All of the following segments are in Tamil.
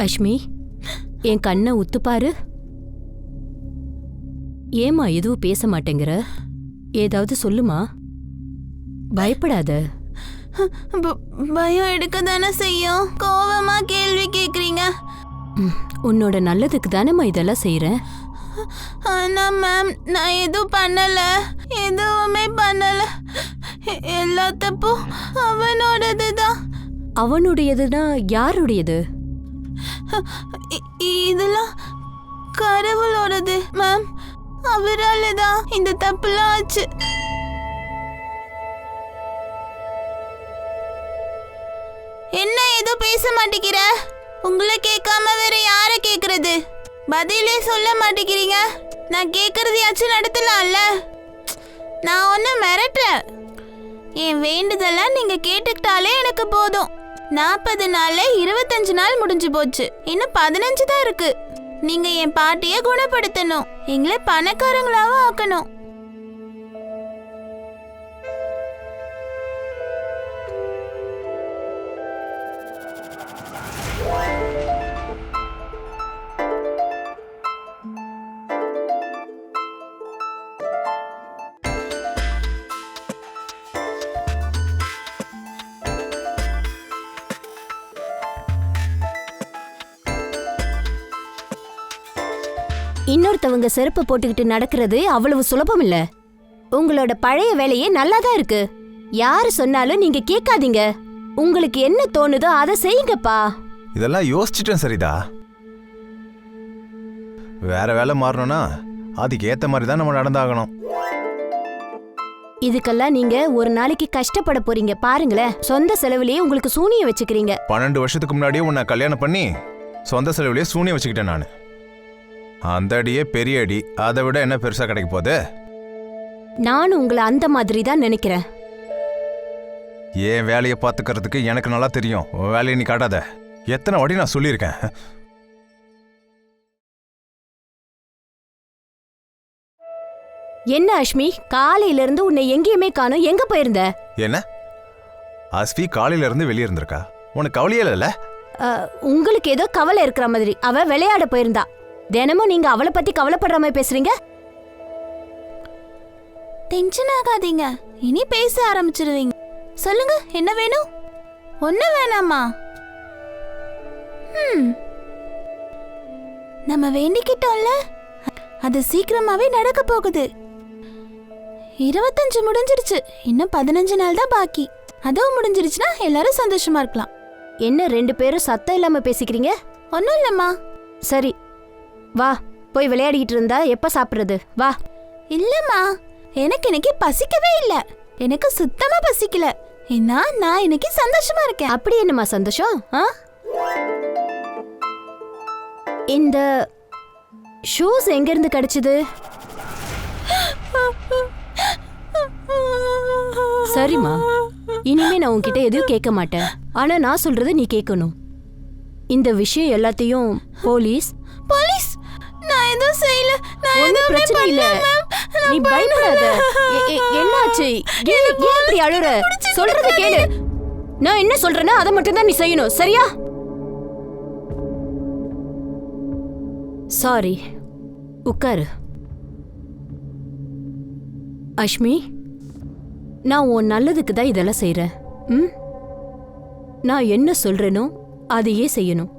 அஷ்மி, என் கண்ணை உத்துப்பாரு. ஏமா எதுவும் பேச மாட்டேங்கிற? ஏதாவது சொல்லுமா. பயப்படாத. பயம் எடுக்க தானே செய்யும். கோவமா கேள்வி கேக்குறீங்க. உன்னோட நல்லதுக்கு தானேம்மா இதெல்லாம் செய்யறேன். ஆனா மேம், நான் எதுவும் பண்ணல, எதுவுமே பண்ணல. எல்லா தப்பும் அவனோடதுதான். அவனுடையதுன்னா யாருடையது? இதெல்லாம் கடவுளோடது மேம். அவரால தான் இந்த தப்புலாம் ஆச்சு. என்ன ஏதோ பேச மாட்டேங்கிற? உங்களை கேட்காம வேற யார கேக்குறது? பதிலே சொல்ல மாட்டேங்கிறீங்க. நான் கேக்குறதையாச்சும் நடத்தலாம்ல. நான் ஒன்னு மிரட்டுறேன். என் வேண்டுதெல்லாம் நீங்க கேட்டுக்கிட்டாலே எனக்கு போதும். 40 நாள்ல 25 நாள் முடிஞ்சு போச்சு. இன்னும் 15 தான் இருக்கு. நீங்க என் பாட்டிய குணப்படுத்தணும், எங்களை பணக்காரங்களாவும் ஆக்கணும். இன்னொருத்தவங்க செருப்பு போட்டுக்கிட்டு நடக்கிறது அவ்வளவு சுலபம் இல்ல. உங்களோட பழைய வேலையே நல்லாதான் இருக்கு. யாரு சொன்னாலும் நீங்க கேட்காதீங்க. உங்களுக்கு என்ன தோணுதோ அதை செய்யுங்கப்பா. இதெல்லாம் யோசிச்சுட்டேன் சரிதா. வேற வேலை மாறணும்னா அதுக்கு ஏத்த மாதிரி தான் நம்ம நடந்தாகணும். இதுக்கெல்லாம் நீங்க ஒரு நாளைக்கு கஷ்டப்பட போறீங்க. பாருங்களேன், சொந்த செலவுலயே உங்களுக்கு சூனியம் வச்சுக்கிறீங்க. 12 வருஷத்துக்கு முன்னாடியே உன்னை கல்யாணம் பண்ணி சொந்த செலவுலயே சூனியம் வச்சுக்கிட்டேன் நான். அந்த அடியே பெரிய அடி. அதை விட என்ன பெருசா கிடைக்க போகுது? நானும் உங்களை அந்த மாதிரி தான் நினைக்கிறேன். ஏன் வேலையை பார்த்துக்கிறதுக்கு எனக்கு நல்லா தெரியும். வேலையை நீ காட்டாத. எத்தனை வாட்டி நான் சொல்லியிருக்கேன். என்ன அஷ்மி, காலையில இருந்து உன்னை எங்கேயுமே காணோம். எங்க போயிருந்த? என்ன அஸ்வி காலையில இருந்து வெளியே இருந்திருக்கா? உனக்கு கவலையே இல்ல? உங்களுக்கு ஏதோ கவலை இருக்கிற மாதிரி. அவ விளையாட போயிருந்தா. தினமும் நீங்க அவளை பத்தி கவலைப்படுற மாதிரி பேசுறீங்க. டென்ஷன் ஆகாதீங்க. இனி பேச ஆரம்பிச்சிருவீங்க. சொல்லுங்க, என்ன வேணும்? ஒண்ணு வேணாமா? நம்ம வேண்டிக்கிட்டோம்ல, அது சீக்கிரமாவே நடக்க போகுது. 25 முடிஞ்சிருச்சு. இன்னும் 15 நாள் தான் பாக்கி. அதுவும் முடிஞ்சிருச்சுன்னா எல்லாரும் சந்தோஷமா இருக்கலாம். என்ன 2 பேரும் சத்தம் இல்லாம பேசிக்கிறீங்க? ஒன்னும் இல்லம்மா. சரி வா, போய் விளையாடிக்கிட்டு இருந்தா எப்ப சாப்பிடுறது? வா. இல்லம்மா, எனக்கு இன்னைக்கு பசிக்கவே இல்ல. எனக்கு சுத்தமா பசிக்கல. ஏன்னா நான் இன்னைக்கு சந்தோஷமா இருக்கேன். அப்படி என்னமா சந்தோஷம்? இந்த ஷூஸ் எங்க இருந்து கிடைச்சது? சரிம்மா, இனிமே நான் உன்கிட்ட எதுவும் கேட்க மாட்டேன். ஆனா நான் சொல்றது நீ கேட்கணும். இந்த விஷயம் எல்லாத்தையும் போலீஸ் நான் எதுவும் செய்யல. நான் ஒண்ணும் பிரச்சனை இல்ல. நீ பயப்படாத. என்னாச்சு? ஏன் இப்படி அழுற? சொல்றத கேளு. நான் என்ன சொல்றேன்னா அதை மட்டும் தான் நீ செய்யணும். சரியா? சாரி, உட்காரு. அஷ்மி, நான் உன் நல்லதுக்கு தான் இதெல்லாம் செய்றேன். நான் என்ன சொல்றேனோ அதையே செய்யணும்.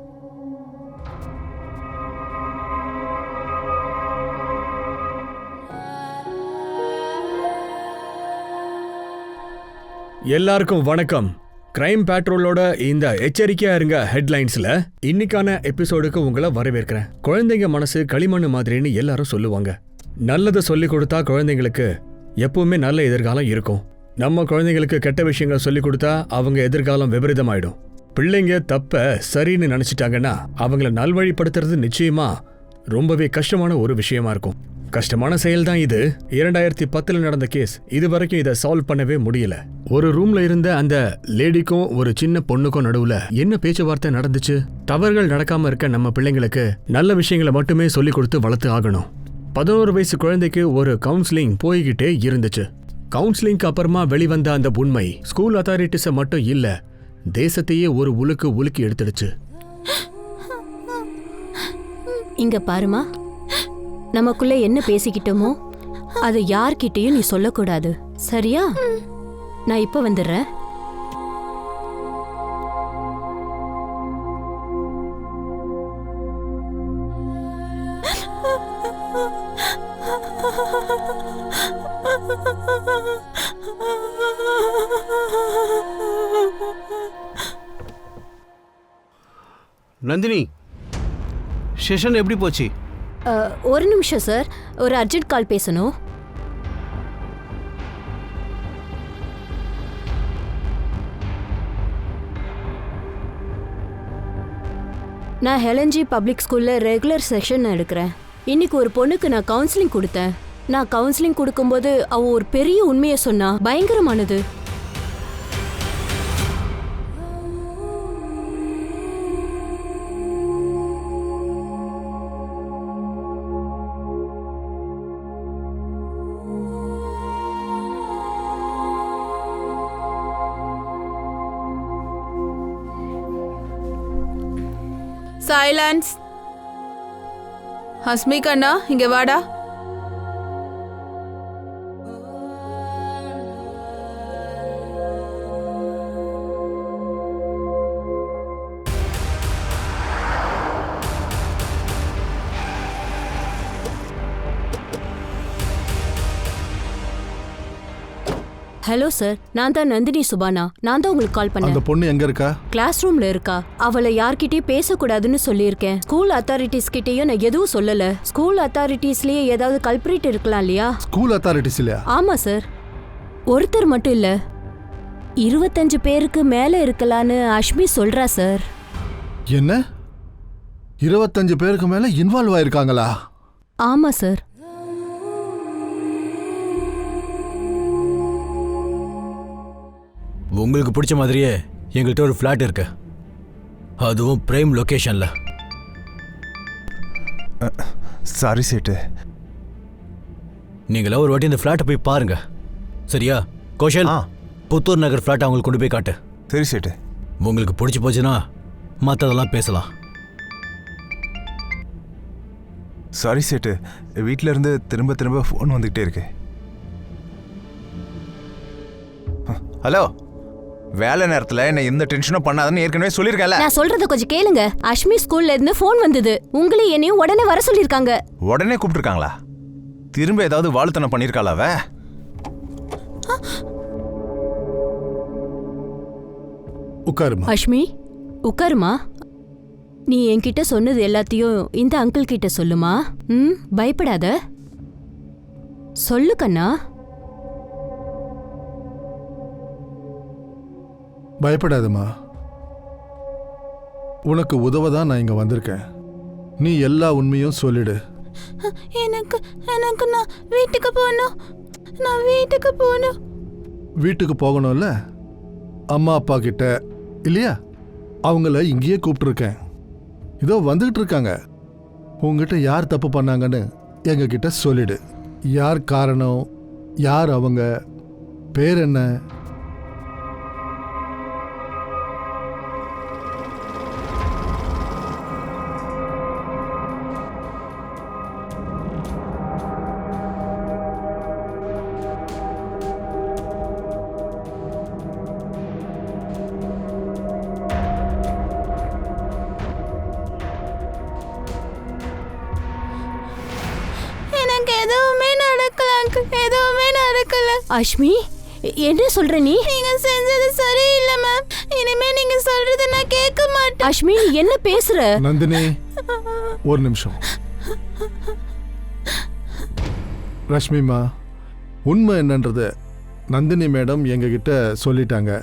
எல்லாருக்கும் வணக்கம். கிரைம் பேட்ரோலோட இந்த எச்சரிக்கையா இருங்க ஹெட்லைன்ஸ்ல இன்னைக்கான எபிசோடுக்கு உங்களை வரவேற்கிறேன். குழந்தைங்க மனசு களிமண் மாதிரின்னு எல்லாரும் சொல்லுவாங்க. நல்லதை சொல்லி கொடுத்தா குழந்தைங்களுக்கு எப்பவுமே நல்ல எதிர்காலம் இருக்கும். நம்ம குழந்தைங்களுக்கு கெட்ட விஷயங்களை சொல்லி கொடுத்தா அவங்க எதிர்காலம் விபரீதமாயிடும். பிள்ளைங்க தப்ப சரின்னு நினைச்சிட்டாங்கன்னா அவங்கள நல்வழிப்படுத்துறது நிச்சயமா ரொம்பவே கஷ்டமான ஒரு விஷயமா இருக்கும். கஷ்டமான செயல் தான் இது. 2010 நடந்த கேஸ். இது வரைக்கும் இதை சால்வ் பண்ணவே முடியல. ஒரு ரூம்ல இருந்த அந்த லேடிக்கும் ஒரு சின்ன பொண்ணுக்கும் நடுவுல என்ன பேச்சுவார்த்தை நடந்துச்சு? தவறுகள் நடக்காம இருக்க நம்ம பிள்ளைங்களுக்கு நல்ல விஷயங்களை மட்டுமே சொல்லி கொடுத்து வளர்த்து ஆகணும். 11 வயசு குழந்தைக்கு ஒரு கவுன்சிலிங் போய்கிட்டே இருந்துச்சு. கவுன்சிலிங்க்கு அப்புறமா வெளிவந்த அந்த உண்மை ஸ்கூல் அத்தாரிட்டிஸை மட்டும் இல்ல, தேசத்தையே ஒரு உலுக்கி எடுத்துடுச்சு. இங்க பாருமா, நமக்குள்ள என்ன பேசிக்கிட்டோமோ அது யார்கிட்டயும் நீ சொல்லக்கூடாது, சரியா? நான் இப்ப வந்துடுறேன். நந்தினி, செஷன் எப்படி போச்சு? ஒரு நிமிஷம் சார், ஒரு அர்ஜென்ட் கால் பேசணும். நான் ஹெலன்ஜி பப்ளிக் ஸ்கூல்ல ரெகுலர் செஷன் எடுக்கிறேன். இன்னைக்கு ஒரு பொண்ணுக்கு நான் கவுன்சிலிங் கொடுத்தேன். நான் கவுன்சிலிங் கொடுக்கும்போது அவ ஒரு பெரிய உண்மையை சொன்னா, பயங்கரமானது. சைலன்ஸ். ஹஸ்மி கண்ணா, இங்க வாடா. ஹலோ சார், நான் தான் நந்தினி சுபானா. நான் தான் உங்களுக்கு கால் பண்ணேன். அந்த பொண்ணு எங்க இருக்கா? கிளாஸ் ரூம்ல இருக்கா. அவளை யார்கிட்டயும் பேசக்கூடாதுன்னு சொல்லியிருக்கேன். ஸ்கூல் அத்தாரிட்டிஸ் கிட்டயும் நான் எதுவும் சொல்லல. ஸ்கூல் அத்தாரிட்டிஸ்லயே ஏதாவது கல்பிரிட் இருக்கலாம் இல்லையா? ஸ்கூல் அத்தாரிட்டிஸ் இல்லையா? ஆமா சார். ஒருத்தர் மட்டும் இல்ல, 25 பேருக்கு மேல இருக்கலான்னு அஷ்மி சொல்றா சார். என்ன, 25 பேருக்கு மேல இன்வால்வ் ஆயிருக்காங்களா? ஆமா சார். உங்களுக்கு பிடிச்ச மாதிரியே எங்கள்கிட்ட ஒரு ஃப்ளாட் இருக்கு, அதுவும் பிரைம் லொகேஷன்ல. சாரி சேட்டு. நீங்களா ஒரு வாட்டி இந்த ஃப்ளாட்டை போய் பாருங்க, சரியா? கோஷல், புத்தூர் நகர் ஃப்ளாட் அவங்களுக்கு கொண்டு போய் காட்டு. சரி சேட்டு. உங்களுக்கு பிடிச்சி போச்சுன்னா மற்றதெல்லாம் பேசலாம். சாரி சேட்டு, வீட்டில இருந்து திரும்ப திரும்ப ஃபோன் வந்துகிட்டே இருக்கு. ஹலோ, வேலை நேரத்துல என்ன எந்த டென்ஷனும் பண்ணாதன்னு ஏற்கனவே சொல்லிருக்கேன்ல. நான் சொல்றத கொஞ்சம் கேளுங்க. அஷ்மி ஸ்கூல்ல இருந்து ஃபோன் வந்தது. உங்களையும் என்னையும் உடனே வர சொல்லிருக்காங்க. உடனே கூப்பிட்டுருக்காங்களா? திரும்ப ஏதாவது வாழுத்தனம் பண்ணிருக்காளா அவ? உட்காருமா. அஷ்மி, உட்காருமா. நீ என்கிட்ட சொன்னது எல்லாத்தையும் இந்த அங்கிள் கிட்ட சொல்லுமா. பயப்படாத, சொல்லு கண்ணா. பயப்படாதம்மா, உனக்கு உதவதான் நான் இங்க வந்திருக்கேன். நீ எல்லா உண்மையும் சொல்லிடு. எனக்கு எனக்கு நான் வீட்டுக்கு போகணும். நான் வீட்டுக்கு போகணும். வீட்டுக்கு போகணும்ல, அம்மா அப்பா கிட்ட இல்லையா? அவங்கள இங்கேயே கூப்பிட்டுருக்கேன். இதோ வந்துகிட்டு இருக்காங்க. உங்ககிட்ட யார் தப்பு பண்ணாங்கன்னு எங்க கிட்ட சொல்லிடு. யார் காரணம், யார் அவங்க, பேர் என்ன? அஷ்மி, என்ன சொல்ற நீ? நீங்க செஞ்சது சரியில்லை மேம். இனிமே நீங்க சொல்றத நான் கேட்க மாட்டேன். அஷ்மி, நீ என்ன பேசுற? நந்தினி, ஒரு நிமிஷம். ரஷ்மிமா, உண்மை என்னன்றது நந்தினி மேடம் எங்ககிட்ட சொல்லிட்டாங்க.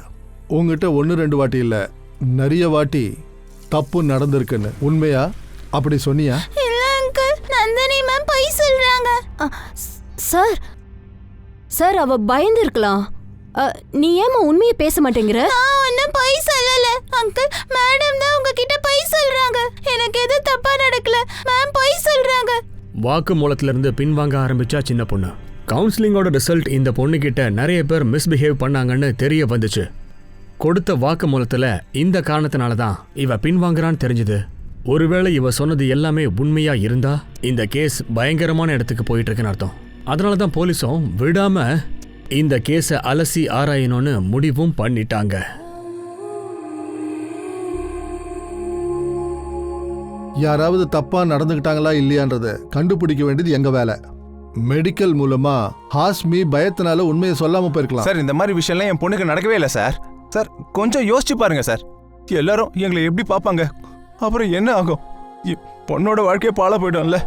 உங்ககிட்ட 1-2 வாட்டி இல்லை, நிறைய வாட்டி தப்பு நடந்திருக்குன்னு. உண்மையா? அப்படி சொன்னியா? இல்ல அங்கிள், நந்தினி மேம் பொய் சொல்றாங்க. சார் சார், அவ பயந்து இருக்கலாம். நீ ஏமா உண்மையை பேச மாட்டேங்கிற? நான் ஒன்னும் பொய் சொல்லல அங்கிள். மேடம் தான் உங்ககிட்ட பொய் சொல்றாங்க. எனக்கு எதுவும் தப்பா நடக்கல. மேம் பொய் சொல்றாங்க. வாக்குமூலத்துல இருந்து பின்வாங்க ஆரம்பிச்சா சின்ன பொண்ணு. கவுன்சிலிங்கோட ரிசல்ட் இந்த பொண்ணுகிட்ட நிறைய பேர் மிஸ்பிஹேவ் பண்ணாங்கன்னு தெரிய வந்துச்சு. கொடுத்த வாக்குமூலத்துல இந்த காரணத்தினால தான் இவ பின்வாங்குறான்னு தெரிஞ்சுது. ஒருவேளை இவ சொன்னது எல்லாமே உண்மையா இருந்தா இந்த கேஸ் பயங்கரமான இடத்துக்கு போயிட்டு இருக்குன்னு அர்த்தம். அதனால தான் போலீஸும் விடாம இந்த கேஸை அலசி ஆராயணும்னு முடிவும் பண்ணிட்டாங்க. யாராவது தப்பா நடந்துக்கிட்டாங்களா இல்லையான்றத கண்டுபிடிக்க வேண்டியது எங்க வேலை. மெடிக்கல் மூலமா ஹாஸ்மி பயத்தினால உண்மையை சொல்லாம போயிருக்கலாம். சார் இந்த மாதிரி விஷயம்லாம் என் பொண்ணுக்கு நடக்கவே இல்லை சார். சார் கொஞ்சம் யோசிச்சு பாருங்க சார். எல்லாரும் எங்களை எப்படி பார்ப்பாங்க? அப்புறம் என்ன ஆகும்? பொண்ணோட வாழ்க்கையை பாழ போயிடும்ல.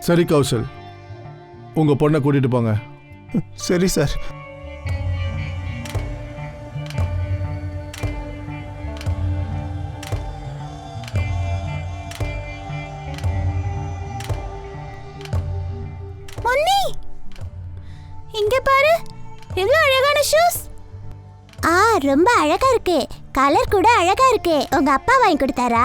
சரி கௌசல், உங்க பொண்ணை கூட்டிட்டு போங்க. சரி சார். பொன்னி, இங்க பாரு, எவ்வளவு அழகான ஷூஸ். ரொம்ப அழகா இருக்கு. கலர் கூட அழகா இருக்கு. உங்க அப்பா வாங்கி கொடுத்தாரா?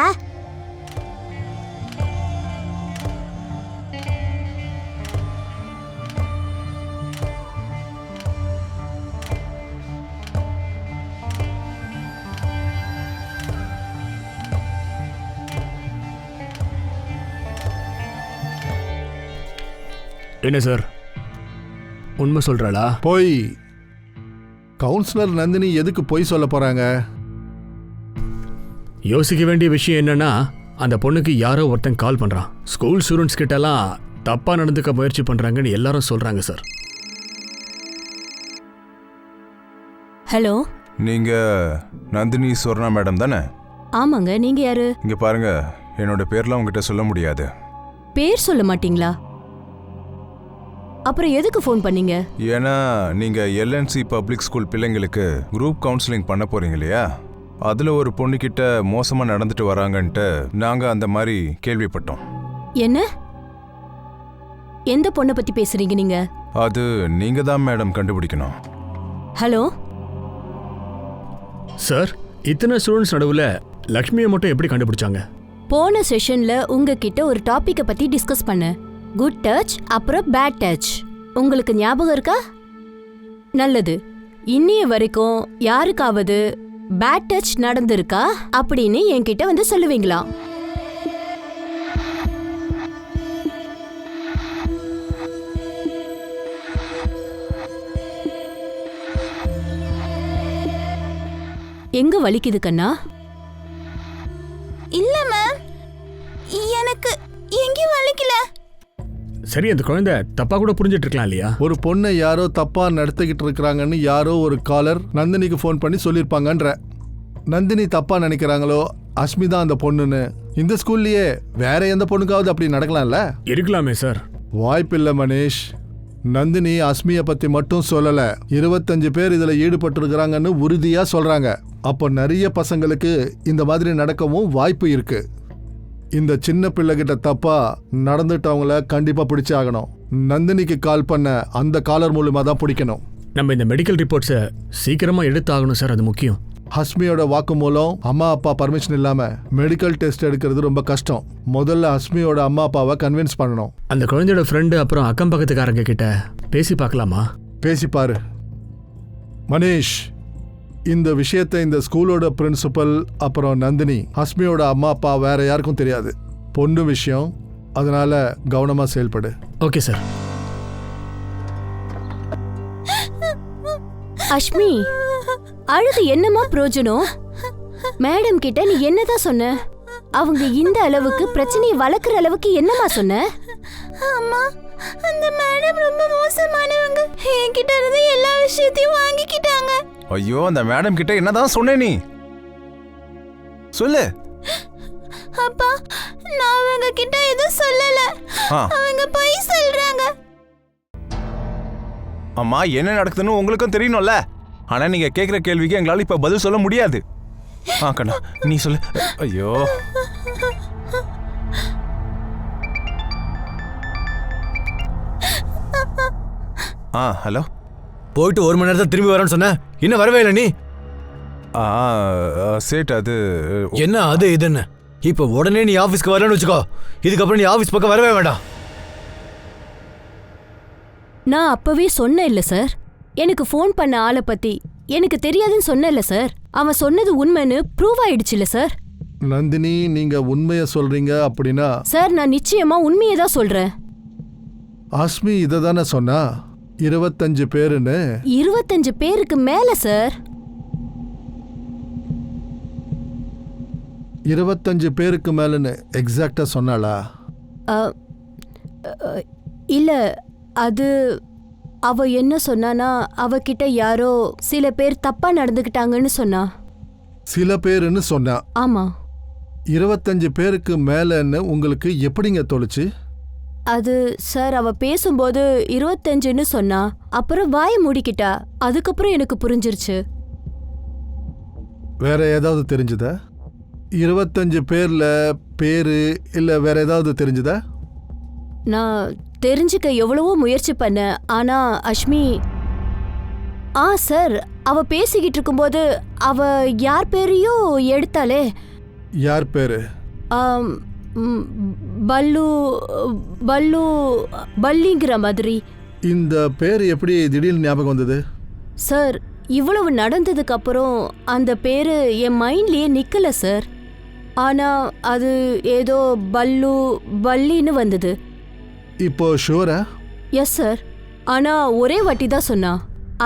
என்ன சார், உண்மை சொல்றாளா? போய் கவுன்சிலர் நந்தினி எதுக்கு பொய் சொல்ல போறாங்க? யோசிக்க வேண்டிய விஷயம் என்னன்னா, அந்த பொண்ணுக்கு யாரோ ஒருத்தன் கால் பண்றான். ஸ்கூல் ஸ்டூடெண்ட்ஸ் கிட்டலாம் தப்பா நடந்துக்க முயற்சி பண்றாங்கன்னு எல்லாரும் சொல்றாங்க சார். ஹலோ, நீங்க நந்தினி சொர்ணா மேடம் தானே? ஆமாங்க. நீங்க யாரு? இங்க பாருங்க, என்னோட பேர்லாம் உங்ககிட்ட சொல்ல முடியாது. பேர் சொல்ல மாட்டீங்களா? அப்புறம் எதுக்கு ஃபோன் பண்ணீங்க? ஏன்னா நீங்க எல்என்சி பப்ளிக் ஸ்கூல் பிள்ளைங்களுக்கு குரூப் கவுன்சிலிங் பண்ண போறீங்க இல்லையா? அதுல ஒரு பொண்ணுகிட்ட மோசமா நடந்துட்டு வராங்கன்ட்டு நாங்க அந்த மாதிரி கேள்விப்பட்டோம். என்ன? எந்த பொண்ணை பத்தி பேசுறீங்க நீங்க? அது நீங்க தான் மேடம் கண்டுபிடிக்கணும். ஹலோ சார், இத்தனை ஸ்டூடெண்ட்ஸ் நடுவில் லக்ஷ்மியை மட்டும் எப்படி கண்டுபிடிச்சாங்க? போன செஷன்ல உங்ககிட்ட ஒரு டாபிக்கை பத்தி டிஸ்கஸ் பண்ண. குட் டச் அப்புறம் பேட் டச். உங்களுக்கு ஞாபகம் இருக்கா? நல்லது. இன்னைய வரைக்கும் யாருக்காவது பேட் டச் நடந்திருக்கா அப்படின்னு என்கிட்ட வந்து சொல்லுவீங்களா? எங்க வலிக்குது கண்ணா? இல்ல மேம், எனக்கு எங்கேயும் வலிக்கல. சரி, அந்த குழந்தை தப்பா கூட புரிஞ்சிட்டு இருக்கலாம் இல்லையா? ஒரு பொண்ணை யாரோ தப்பா நடத்திக்கிட்டு இருக்கிறாங்கன்னு யாரோ ஒரு காலர் நந்தினிக்கு ஃபோன் பண்ணி சொல்லியிருப்பாங்கன்ற. நந்தினி தப்பா நினைக்கிறாங்களோ அஸ்மி தான் அந்த பொண்ணுன்னு இந்த ஸ்கூல்லயே வேற எந்த பொண்ணுக்காவது அப்படி நடக்கலாம்ல? இருக்கலாமே சார். வாய்ப்பில்லை மனிஷ். நந்தினி அஸ்மியை பத்தி மட்டும் சொல்லல, 25 பேர் இதுல ஈடுபட்டிருக்கிறாங்கன்னு உறுதியா சொல்றாங்க. அப்போ நிறைய பசங்களுக்கு இந்த மாதிரி நடக்கவும் வாய்ப்பு இருக்கு. இந்த சின்ன பிள்ளைகிட்ட தப்பா நடந்துட்டவங்கள கண்டிப்பா பிடிச்சே ஆகணும். நந்தினிக்கு கால் பண்ண அந்த காலர் மூலமா தான் பிடிக்கணும். நம்ம இந்த மெடிக்கல் ரிப்போர்ட்ஸை சீக்கிரமா எடுத்தாகணும் சார், அது முக்கியம். ஹஸ்மியோட வாக்குமூலம் அம்மா அப்பா பர்மிஷன் இல்லாம மெடிக்கல் டெஸ்ட் எடுக்கிறது ரொம்ப கஷ்டம். முதல்ல ஹஸ்மியோட அம்மா அப்பாவை கன்வின்ஸ் பண்ணணும். அந்த குழந்தையோட ஃப்ரெண்டு அப்புறம் அக்கம் பக்கத்துக்காரங்க கிட்ட பேசி பார்க்கலாமா? பேசிப்பாரு மனிஷ். இந்த விஷயத்தை இந்த ஸ்கூலோட பிரின்சிபல் அப்புறம் நந்தினி, ஹஸ்மியோட அம்மா அப்பா வேற யாருக்கும் தெரியாது. பொண்ணு விஷயம், அதனால கவனமா செயல்படு. Okay sir. அஷ்மி, அழுது என்னமா பிரயோஜனம்? மேடம் கிட்ட நீ என்னதான் சொன்ன? அவங்க இந்த அளவுக்கு பிரச்சனையை வளர்க்குற அளவுக்கு என்னமா சொன்ன? அம்மா, அந்த மேடம் ரொம்ப மோசமானவங்க. என்கிட்ட இருந்து எல்லா விஷயத்தையும் வாங்கிக்கிட்டாங்க. ஐயோ, அந்த மேடம் கிட்ட என்னதான் சொன்ன நீ? சொல்லு. அப்பா, நான் அவங்க கிட்ட எதுவும் சொல்லல. அவங்க பொய் சொல்றாங்க. அம்மா, என்ன நடக்குதுன்னு உங்களுக்கும் தெரியணும்ல. ஆனா நீங்க கேக்குற கேள்விக்கு எங்களால இப்ப பதில் சொல்ல முடியாது. கண்ணா, நீ சொல்லு. ஐயோ, ஹலோ. போயிட்டு 1 மணி நேரத்தில் திரும்பி வரேன்னு சொன்ன, இன்னும் வரவே இல்லை நீ. சேட், அது என்ன அது இதுன்னு? இப்போ உடனே நீ ஆஃபீஸ்க்கு வரலன்னு வச்சுக்கோ, இதுக்கப்புறம் நீ ஆஃபீஸ் பக்கம் வரவே வேண்டாம். நான் அப்பவே சொன்னேன் இல்ல சார், எனக்கு ஃபோன் பண்ண ஆளை பத்தி எனக்கு தெரியாதுன்னு சொன்னல சார். அவன் சொன்னது உண்மைன்னு ப்ரூவ் ஆயிடுச்சுல சார். நந்தினி, நீங்க உண்மையை சொல்றீங்க அப்படின்னா சார் நான் நிச்சயமா உண்மையை தான் சொல்றேன். அஸ்மி இதை தானே சொன்னா 25 பேருன்னு? 25 பேருக்கு மேல சார். 25 பேருக்கு மேலன்னு எக்ஸாக்டா சொன்னாளா? அ, அ, இல்ல, அது அவ என்ன சொன்னானா, அவகிட்ட யாரோ சில பேர் தப்பா நடந்துக்கிட்டாங்கன்னு சொன்னா. சில பேருன்னு சொன்னா. ஆமா. 25 பேருக்கு மேலன்னு உங்களுக்கு எப்படிங்க தோணுச்சு? அது சார், அவ பேசும்போது 25ன்னு சொன்னா, அப்புறம் வாயை மூடிக்கிட்டா. அதுக்கப்புறம் எனக்கு புரிஞ்சிருச்சு. வேற ஏதாவது தெரிஞ்சுதா? 25 பேர்ல பேரு இல்ல வேற ஏதாவது தெரிஞ்சுதா? நான் தெரிஞ்சுக்க எவ்வளவோ முயற்சி பண்ணேன். ஆனா அஷ்மி சார், அவ பேசிக்கிட்டு இருக்கும்போது அவ யார் பேரையும் எடுத்தாலே. யார் பேரு? ஆம், பல்லு பல்லு பல்லிங்கிற மாதிரி. இந்த பேர் எப்படி திடீர்னு ஞாபகம் வந்தது? சார், இவ்வளவு நடந்ததுக்கு அப்புறம் அந்த பேரு என் மைண்ட்லயே நிக்கல சார். ஆனா அது ஏதோ பல்லின்னு வந்தது. இப்போ ஷூரா? Yes sir. ஆனா ஒரே வாட்டி தான் சொன்னா.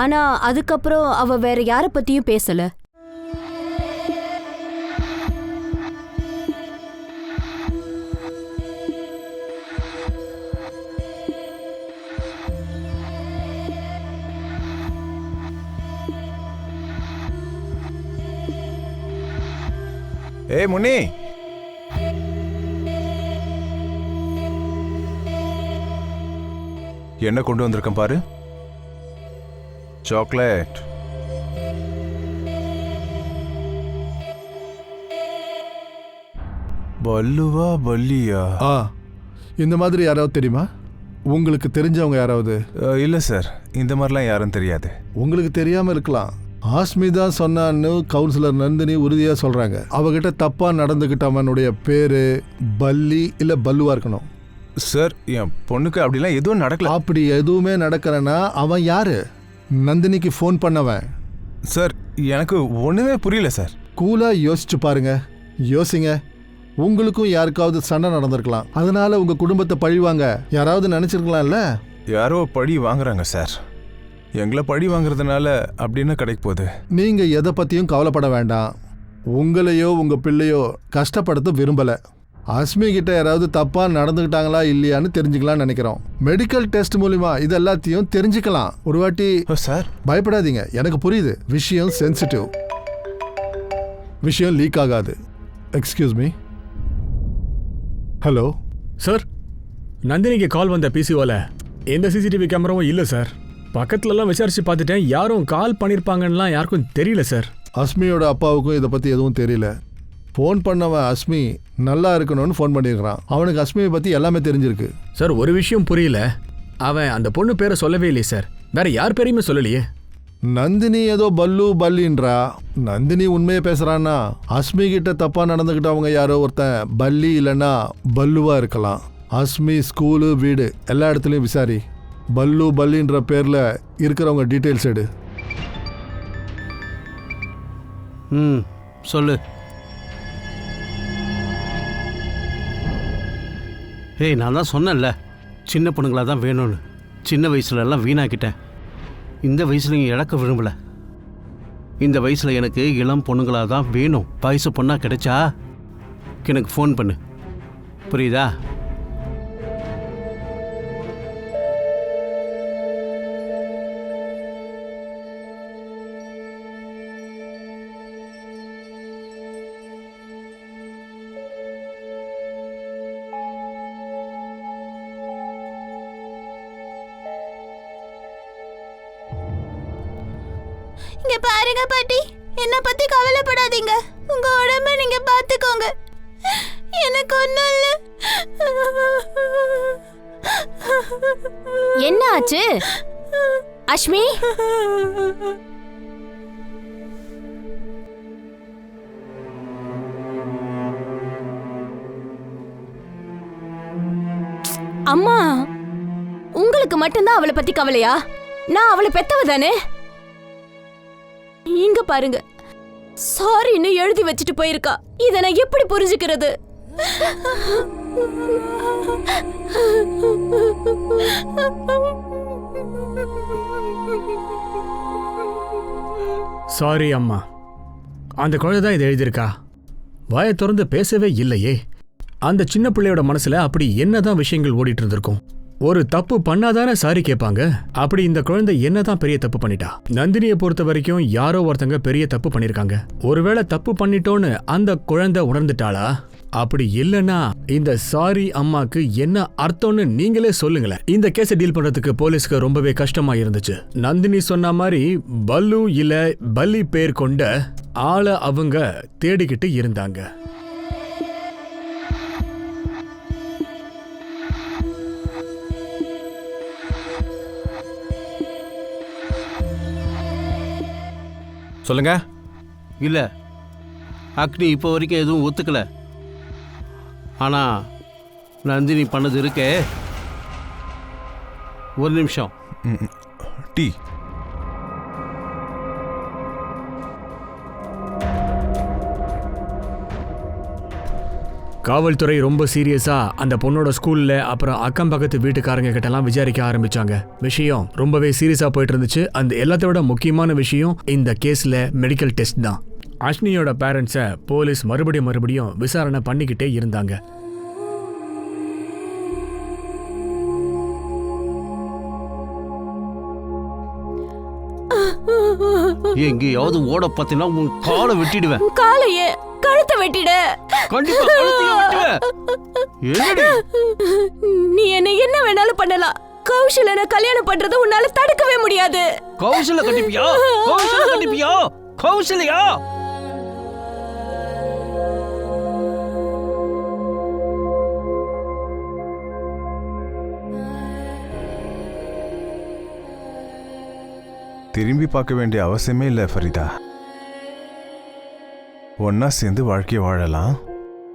ஆனா அதுக்கப்புறம் அவ வேற யார பத்தியும் பேசல. ஏய் முனி, என்ன கொண்டு வந்திருக்கேன் பாரு. சாக்லேட். பல்லுவா பல்லியா? இந்த மாதிரி யாராவது தெரியுமா? உங்களுக்கு தெரிஞ்சவங்க யாராவது? இல்ல சார், இந்த மாதிரிலாம் யாரும் தெரியாது. உங்களுக்கு தெரியாம இருக்கலாம். ஆஸ்மி தான் சொன்னான்னு கவுன்சிலர் நந்தினி உறுதியா சொல்றாங்க. அவகிட்ட தப்பா நடந்துகிட்டவனுடைய பேரு பல்லி இல்ல பல்லுவா இருக்கணும். சார், என் பொண்ணுக்கு அப்படிலாம் எதுவும் நடக்கல. அப்படி எதுவுமே நடக்கலன்னா அவன் யாரு? நந்தினிக்கு ஃபோன் பண்ணவன். சார், எனக்கு ஒண்ணுமே புரியல சார். கூலா யோசிச்சு பாருங்க. யோசிங்க. உங்களுக்கும் யாருக்காவது சண்டை நடந்திருக்கலாம். அதனால உங்க குடும்பத்தை பழிவாங்க யாராவது நினைச்சிருக்கலாம்ல. யாரோ பழி வாங்குறாங்க சார். எங்களை பழி வாங்குறதுனால அப்படின்னு கிடைக்க போகுது. நீங்க எதை பத்தியும் கவலைப்பட வேண்டாம். உங்களையோ உங்க பிள்ளையோ கஷ்டப்படுத்த விரும்பல. அஸ்மி கிட்ட யாராவது தப்பா நடந்துக்கிட்டாங்களா இல்லையான்னு தெரிஞ்சுக்கலாம்னு நினைக்கிறோம். மெடிக்கல் டெஸ்ட் மூலிமா இது எல்லாத்தையும் தெரிஞ்சுக்கலாம். ஒரு வாட்டி சார், பயப்படாதீங்க. எனக்கு புரியுது, விஷயம் சென்சிட்டிவ், விஷயம் லீக் ஆகாது. Excuse me. ஹலோ சார், நந்தினிக்கு கால் வந்த பிசிஓல எந்த சிசிடிவி கேமராவும் இல்லை சார். பக்கத்துலலாம் விசாரிச்சு பார்த்துட்டேன். யாரும் கால் பண்ணியிருப்பாங்கன்னெலாம் யாருக்கும் தெரியல சார். அஸ்மியோட அப்பாவுக்கும் இதை பற்றி எதுவும் தெரியல. ஃபோன் பண்ணவன் அஸ்மி நல்லா இருக்கணும்னு ஃபோன் பண்ணியிருக்கிறான். அவனுக்கு அஸ்மியை பற்றி எல்லாமே தெரிஞ்சிருக்கு. சார், ஒரு விஷயம் புரியல. அவன் அந்த பொண்ணு பேரை சொல்லவே இல்லையே சார். வேற யார் பேரையுமே சொல்லலையே. நந்தினி ஏதோ பல்லின்றா. நந்தினி உண்மையை பேசுறான்னா அஸ்மி கிட்ட தப்பா நடந்துக்கிட்டவங்க யாரோ ஒருத்தன் பல்லி இல்லைன்னா பல்லுவா இருக்கலாம். அஸ்மி ஸ்கூலு வீடு எல்லா இடத்துலையும் விசாரி. பல்லின்ற பேர்ல இருக்கிறவங்க டீட்டெயில்ஸ் எடு. சொல்லு. ஏய், நான் தான் சொன்னேன்ல, சின்ன பொண்ணுங்களா தான் வேணும்னு. சின்ன வயசுலலாம் வீணாக்கிட்டேன். இந்த வயசுலையும் இழக்க விரும்பலை. இந்த வயசில் எனக்கு இளம் பொண்ணுங்களாக தான் வேணும். வயசு பொண்ணாக கிடைச்சா எனக்கு ஃபோன் பண்ணு, புரியுதா? இங்க பாருங்க பாட்டி, என்ன பத்தி கவலைப்படாதீங்க. உங்க உடம்ப நீங்க பாத்துக்கோங்க. எனக்கு ஒண்ணும் இல்ல. என்ன ஆச்சு அஷ்மி? அம்மா, உங்களுக்கு மட்டும்தான் அவளை பத்தி கவலையா? நான் அவளை பெத்தவ தானே. இங்க பாருங்க, சாரின்னு எழுதி வச்சுட்டு போயிருக்கா. இத நான் எப்படி புரிஞ்சுக்கிறது? சாரி அம்மா, அந்த குழந்தை தான் இதை எழுதியிருக்கா. வாயை திறந்து பேசவே இல்லையே. அந்த சின்ன பிள்ளையோட மனசுல அப்படி என்னதான் விஷயங்கள் ஓடிட்டு இருந்திருக்கும். ஒரு தப்பு பண்ணாதானே சாரி கேட்பாங்க. அப்படி இந்த குழந்தை என்னதான் பெரிய தப்பு பண்ணிட்டா? நந்தினியை பொறுத்த வரைக்கும் யாரோ ஒருத்தங்க பெரிய தப்பு பண்ணிருக்காங்க. ஒருவேளை தப்பு பண்ணிட்டோன்னு அந்த குழந்தை உணர்ந்துட்டாளா? அப்படி இல்லைன்னா இந்த சாரி அம்மாக்கு என்ன அர்த்தம்னு நீங்களே சொல்லுங்களேன். இந்த கேஸை டீல் பண்றதுக்கு போலீஸ்க்கு ரொம்பவே கஷ்டமா இருந்துச்சு. நந்தினி சொன்ன மாதிரி பல்லு இல்ல பல்லி பேர் கொண்ட ஆளை அவங்க தேடிக்கிட்டு இருந்தாங்க. சொல்லுங்க. இல்லை, அக்னி இப்போ வரைக்கும் எதுவும் ஒத்துக்கல. ஆனால் நந்தினி பண்ணது இருக்கே. ஒரு நிமிஷம். டீ. காவல்துறை ரொம்ப சீரியஸா அந்த பொண்ணோட ஸ்கூல்ல அப்புறம் அக்கம் பக்கத்து வீட்டுக்காரங்க கிட்டலாம் விசாரிக்க ஆரம்பிச்சாங்க. விஷயம் ரொம்பவே சீரியஸா போயிட்டு இருந்துச்சு. அந்த எல்லாத்தோட முக்கியமான விஷயம் இந்த கேஸ்ல மெடிக்கல் டெஸ்ட் தான். அஷ்னியோட பேரண்ட்ஸை போலீஸ் மறுபடியும் விசாரணை பண்ணிக்கிட்டே இருந்தாங்க. எங்கேயாவது ஓட பார்த்தீங்கன்னா உன் காலை வெட்டிடுவேன். காலையே கழுத்தை வெட்டிட. கண்டிப்பா கழுத்தையும் வெட்டுவேன். என்னடி? நீ என்ன வேணாலும் பண்ணலாம். கௌஷலனை கல்யாணம் பண்றதை உன்னால தடுக்கவே முடியாது. கௌசல்யா கட்டிப்பியா? கௌசல்யா கட்டிப்பியா? கௌசல்யா? திரும்பி பார்க்க வேண்டிய அவசியமே இல்லை ஃபரிதா. ஒன்னா சேர்ந்து வாழ்க்கையை வாழலாம்.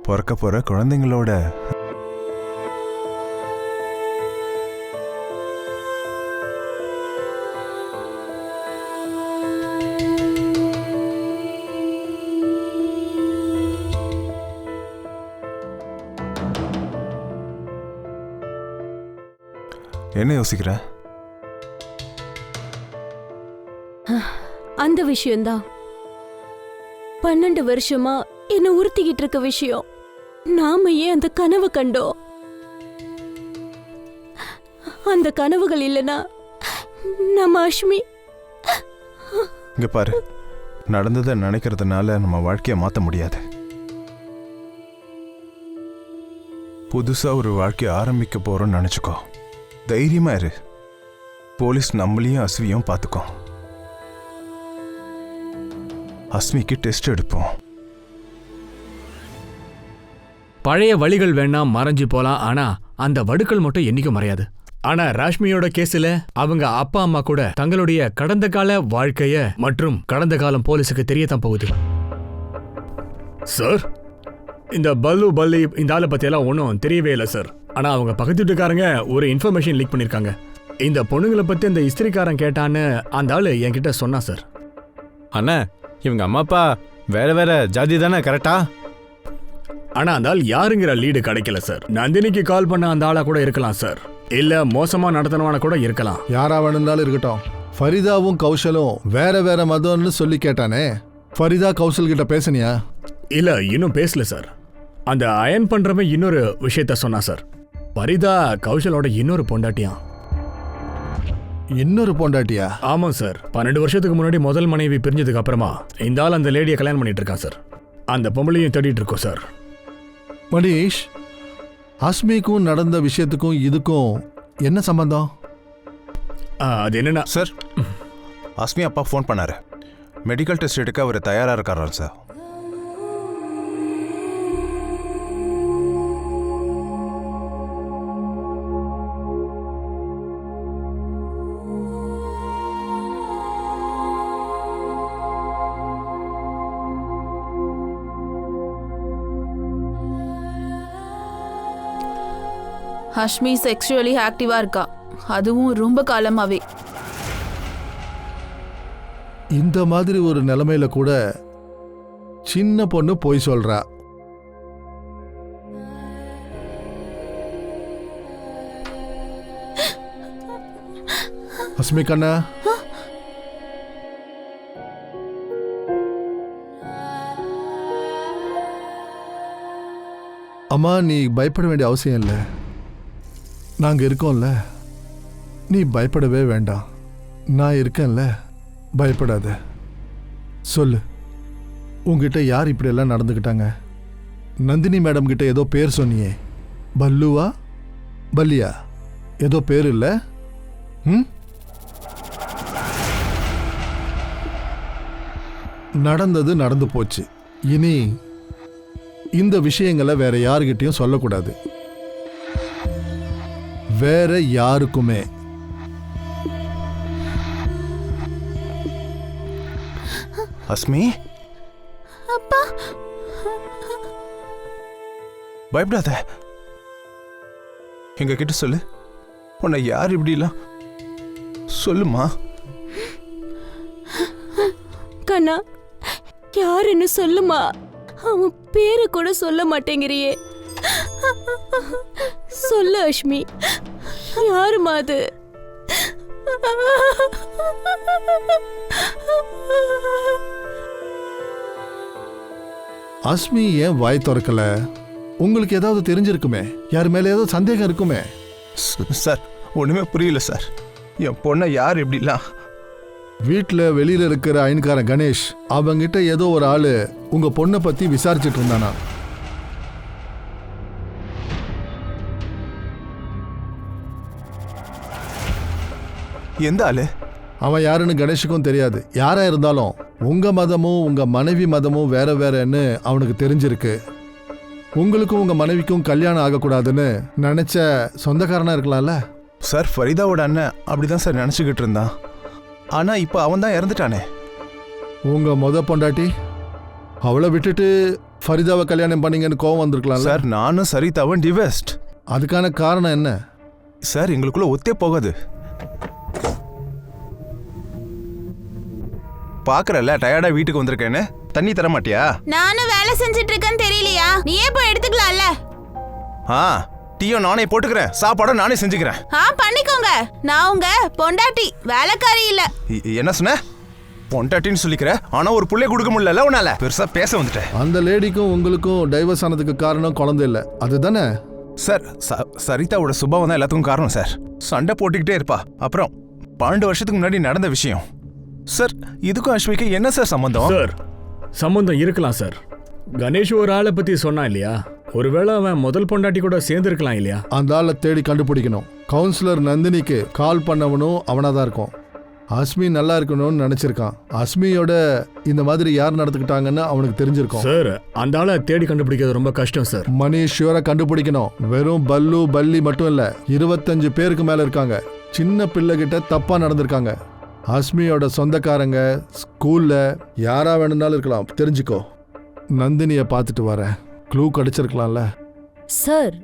பிறக்க போற குழந்தைங்களோட. என்ன யோசிக்கிற? அந்த விஷயம்தான் 12 வருஷமா என்ன உறுத்திக்கிட்டு இருக்க விஷயம். நாம ஏன் அந்த கனவு கண்டோம்? அந்த கனவுகள் இல்லனா நம்ம அஷ்மி. இங்க பாரு, நடந்ததை நினைக்கிறதுனால நம்ம வாழ்க்கையை மாற்ற முடியாது. புதுசா ஒரு வாழ்க்கையை ஆரம்பிக்க போறோம்னு நினைச்சுக்கோ. தைரியமா இரு. போலீஸ் நம்மளையும் அஸ்வியும் பார்த்துக்கோ. அஸ்மிக்கு டெஸ்ட் எடுப்போம். பழைய வழிகள் வேணா மறைஞ்சு போலாம், ஆனா அந்த வடுக்கள் மட்டும் என்னைக்கும் மறையாது. ஆனா ராஷ்மியோட கேஸ்ல அவங்க அப்பா அம்மா கூட தங்களுடைய கடந்த கால வாழ்க்கைய மற்றும் கடந்த காலம் போலீஸுக்கு தெரியத்தான் போகுது. சார், இந்த பல்லி இந்த ஆளை பத்தி எல்லாம் ஒன்றும் தெரியவே இல்லை சார். ஆனா அவங்க பக்கத்து வீட்டுக்காரங்க ஒரு இன்ஃபர்மேஷன் லீக் பண்ணிருக்காங்க. இந்த பொண்ணுங்களை பத்தி அந்த இஸ்திரிக்காரன் கேட்டான்னு அந்த ஆளு என்கிட்ட சொன்னா சார். அண்ணா, இவங்க அம்மா அப்பா வேற ஜாதி தானே, கரெக்டா? ஆனா அந்த ஆள் யாருங்கிற லீடு கிடைக்கல சார். நந்தினிக்கு கால் பண்ண அந்த ஆளா கூட இருக்கலாம் சார், இல்ல மோசமா நடத்தினவான கூட இருக்கலாம். யாரா வேணும்னாலும் இருக்கட்டும். ஃபரிதாவும் கௌஷலும் வேற மதம்னு சொல்லி கேட்டானே, ஃபரிதா கௌஷல் கிட்ட பேசுனியா? இல்ல, இன்னும் பேசல சார். அந்த அயன் பண்றவன் இன்னொரு விஷயத்த சொன்னா சார். ஃபரிதா கௌஷலோட இன்னொரு பொண்டாட்டியான். இன்னொரு பொண்டாட்டியா? ஆமா சார். 12 வருஷத்துக்கு முன்னாடி முதல் மனைவி பிரிஞ்சதுக்கு அப்புறமா இந்த ஆள் அந்த லேடியை கல்யாணம் பண்ணிட்டு இருக்கான் சார். அந்த பொம்பளையும் தேடிட்டு இருக்கோம் சார். மணீஷ், அஸ்மிக்கும் நடந்த விஷயத்துக்கும் இதுக்கும் என்ன சம்பந்தம்? அது என்னன்னா சார், அஸ்மி அப்பா ஃபோன் பண்ணாரு. மெடிக்கல் டெஸ்ட் எடுக்க அவர் தயாரா இருக்காராம் சார். ஹஷ்மி செக்ஷுவலி ஆக்டிவா இருக்கா, அதுவும் ரொம்ப காலமாவே. இந்த மாதிரி ஒரு நிலைமையில கூட சின்ன பொண்ணு போய் சொல்றா. அஸ்மி கண்ணா, அம்மா நீ பயப்பட வேண்டிய அவசியம் இல்லை. நாங்க இருக்கோம்ல, நீ பயப்படவே வேண்டாம். நான் இருக்கேன்ல, பயப்படாத. சொல்லு, உங்ககிட்ட யார் இப்படியெல்லாம் நடந்துக்கிட்டாங்க? நந்தினி மேடம் கிட்ட ஏதோ பேர் சொன்னியே, பல்லுவா பல்லியா ஏதோ பேர் இல்லை? நடந்தது நடந்து போச்சு. இனி இந்த விஷயங்களை வேற யாருக்கிட்டையும் சொல்லக்கூடாது, வேற யாருக்குமே. அஸ்மி, அப்பா பயப்படாத. எங்க கிட்ட சொல்லு, உன்னை யார் இப்படிலாம் சொல்லுமா. கண்ணா, யாருன்னு சொல்லுமா. அவன் பேரை கூட சொல்ல மாட்டேங்கிறியே. சொல்லு அஷ்மி, யாருமா அது? அஸ்மி ஏன் வாய் திறக்கல? உங்களுக்கு ஏதாவது தெரிஞ்சிருக்குமே, யார் மேல ஏதாவது சந்தேகம் இருக்குமே. சார், ஒண்ணுமே புரியல சார். என் பொண்ணை யார் இப்படிலாம்? வீட்டில் வெளியில இருக்கிற அயன்காரன் கணேஷ் அவங்கிட்ட ஏதோ ஒரு ஆளு உங்க பொண்ணை பத்தி விசாரிச்சுட்டு இருந்தானா. எந்த ஆளு? அவன் யாருன்னு கணேஷுக்கும் தெரியாது. யாரா இருந்தாலும் உங்க மதமும் உங்க மனைவி மதமும் வேற வேறன்னு அவனுக்கு தெரிஞ்சிருக்கு. உங்களுக்கும் உங்க மனைவிக்கும் கல்யாணம் ஆகக்கூடாதுன்னு நினைச்ச சொந்தக்காரனா இருக்கலாம்ல. சார், ஃபரிதாவோட அண்ணன் அப்படிதான் சார் நினைச்சுக்கிட்டு இருந்தான். ஆனா இப்ப அவன் தான் இறந்துட்டானே. உங்க பொண்டாட்டி அவளை விட்டுட்டு ஃபரிதாவை கல்யாணம் பண்ணீங்கன்னு கோவம் வந்திருக்கலாம் சார். நானும் சரிதாவும் டிவோர்ஸ்ட். அதுக்கான காரணம் என்ன சார்? எங்களுக்குள்ள ஒத்தே போகாது. பாக்குறல்ல, டயர்டா வீட்டுக்கு வந்திருக்கேன்னு. தண்ணி தர மாட்டியா? நானும் வேலை செஞ்சுட்டு இருக்கேன்னு தெரியலையா? நீயே போய் எடுத்துக்கலாம்ல. டீயும் நானே போட்டுக்கிறேன், சாப்பாடும் நானே செஞ்சுக்கிறேன். பண்ணிக்கோங்க. நான் உங்க பொண்டாட்டி, வேலைக்காரி இல்ல. என்ன சொன்ன? பொண்டாட்டின்னு சொல்லிக்கிற, ஆனா ஒரு புள்ளைய கொடுக்க முடியல உன்னால. பெருசா பேச வந்துட்டேன். அந்த லேடிக்கும் உங்களுக்கும் டைவர்ஸ் ஆனதுக்கு காரணம் குழந்தை இல்லை, அதுதானே? சார், சரிதாவோட சுபாவம் தான் எல்லாத்துக்கும் காரணம் சார். சண்டை போட்டுக்கிட்டே இருப்பா. அப்புறம் 12 வருஷத்துக்கு முன்னாடி நடந்த விஷயம் சார். இதுக்கும் அஸ்மிக்கு என்ன சார் சம்பந்தம்? சார், சம்பந்தம் இருக்கலாம் சார். கணேஷ் ஒரு ஆளை பத்தி சொன்னான் இல்லையா? ஒருவேளை அவன் முதல் பொண்டாட்டி கூட சேர்ந்துருக்கலாம் இல்லையா? அந்த ஆளை தேடி கண்டுபிடிக்கணும். கவுன்சிலர் நந்தினிக்கு கால் பண்ணவனும் அவனாதான் இருக்கும். அஸ்மி நல்லா இருக்கணும்னு நினைச்சிருக்கான். அஸ்மியோட இந்த மாதிரி யார் நடந்துக்கிட்டாங்கன்னு அவனுக்கு தெரிஞ்சிருக்கும். சார், அந்த ஆளை தேடி கண்டுபிடிக்கிறது ரொம்ப கஷ்டம் சார். மணி ஷியூரா கண்டுபிடிக்கணும். வெறும் பல்லு பல்லி மட்டும் இல்ல, 25 பேருக்கு மேல இருக்காங்க. சின்ன பிள்ளை கிட்ட தப்பா நடந்திருக்காங்க. அஸ்மியோட சொந்தக்காரங்க, ஸ்கூல்ல யாரா வேணும்னாலும் இருக்கலாம். தெரிஞ்சுக்கோ. நந்தினிய பார்த்துட்டு வரேன். க்ளூ கிடைச்சிருக்கலாம்ல. சார்,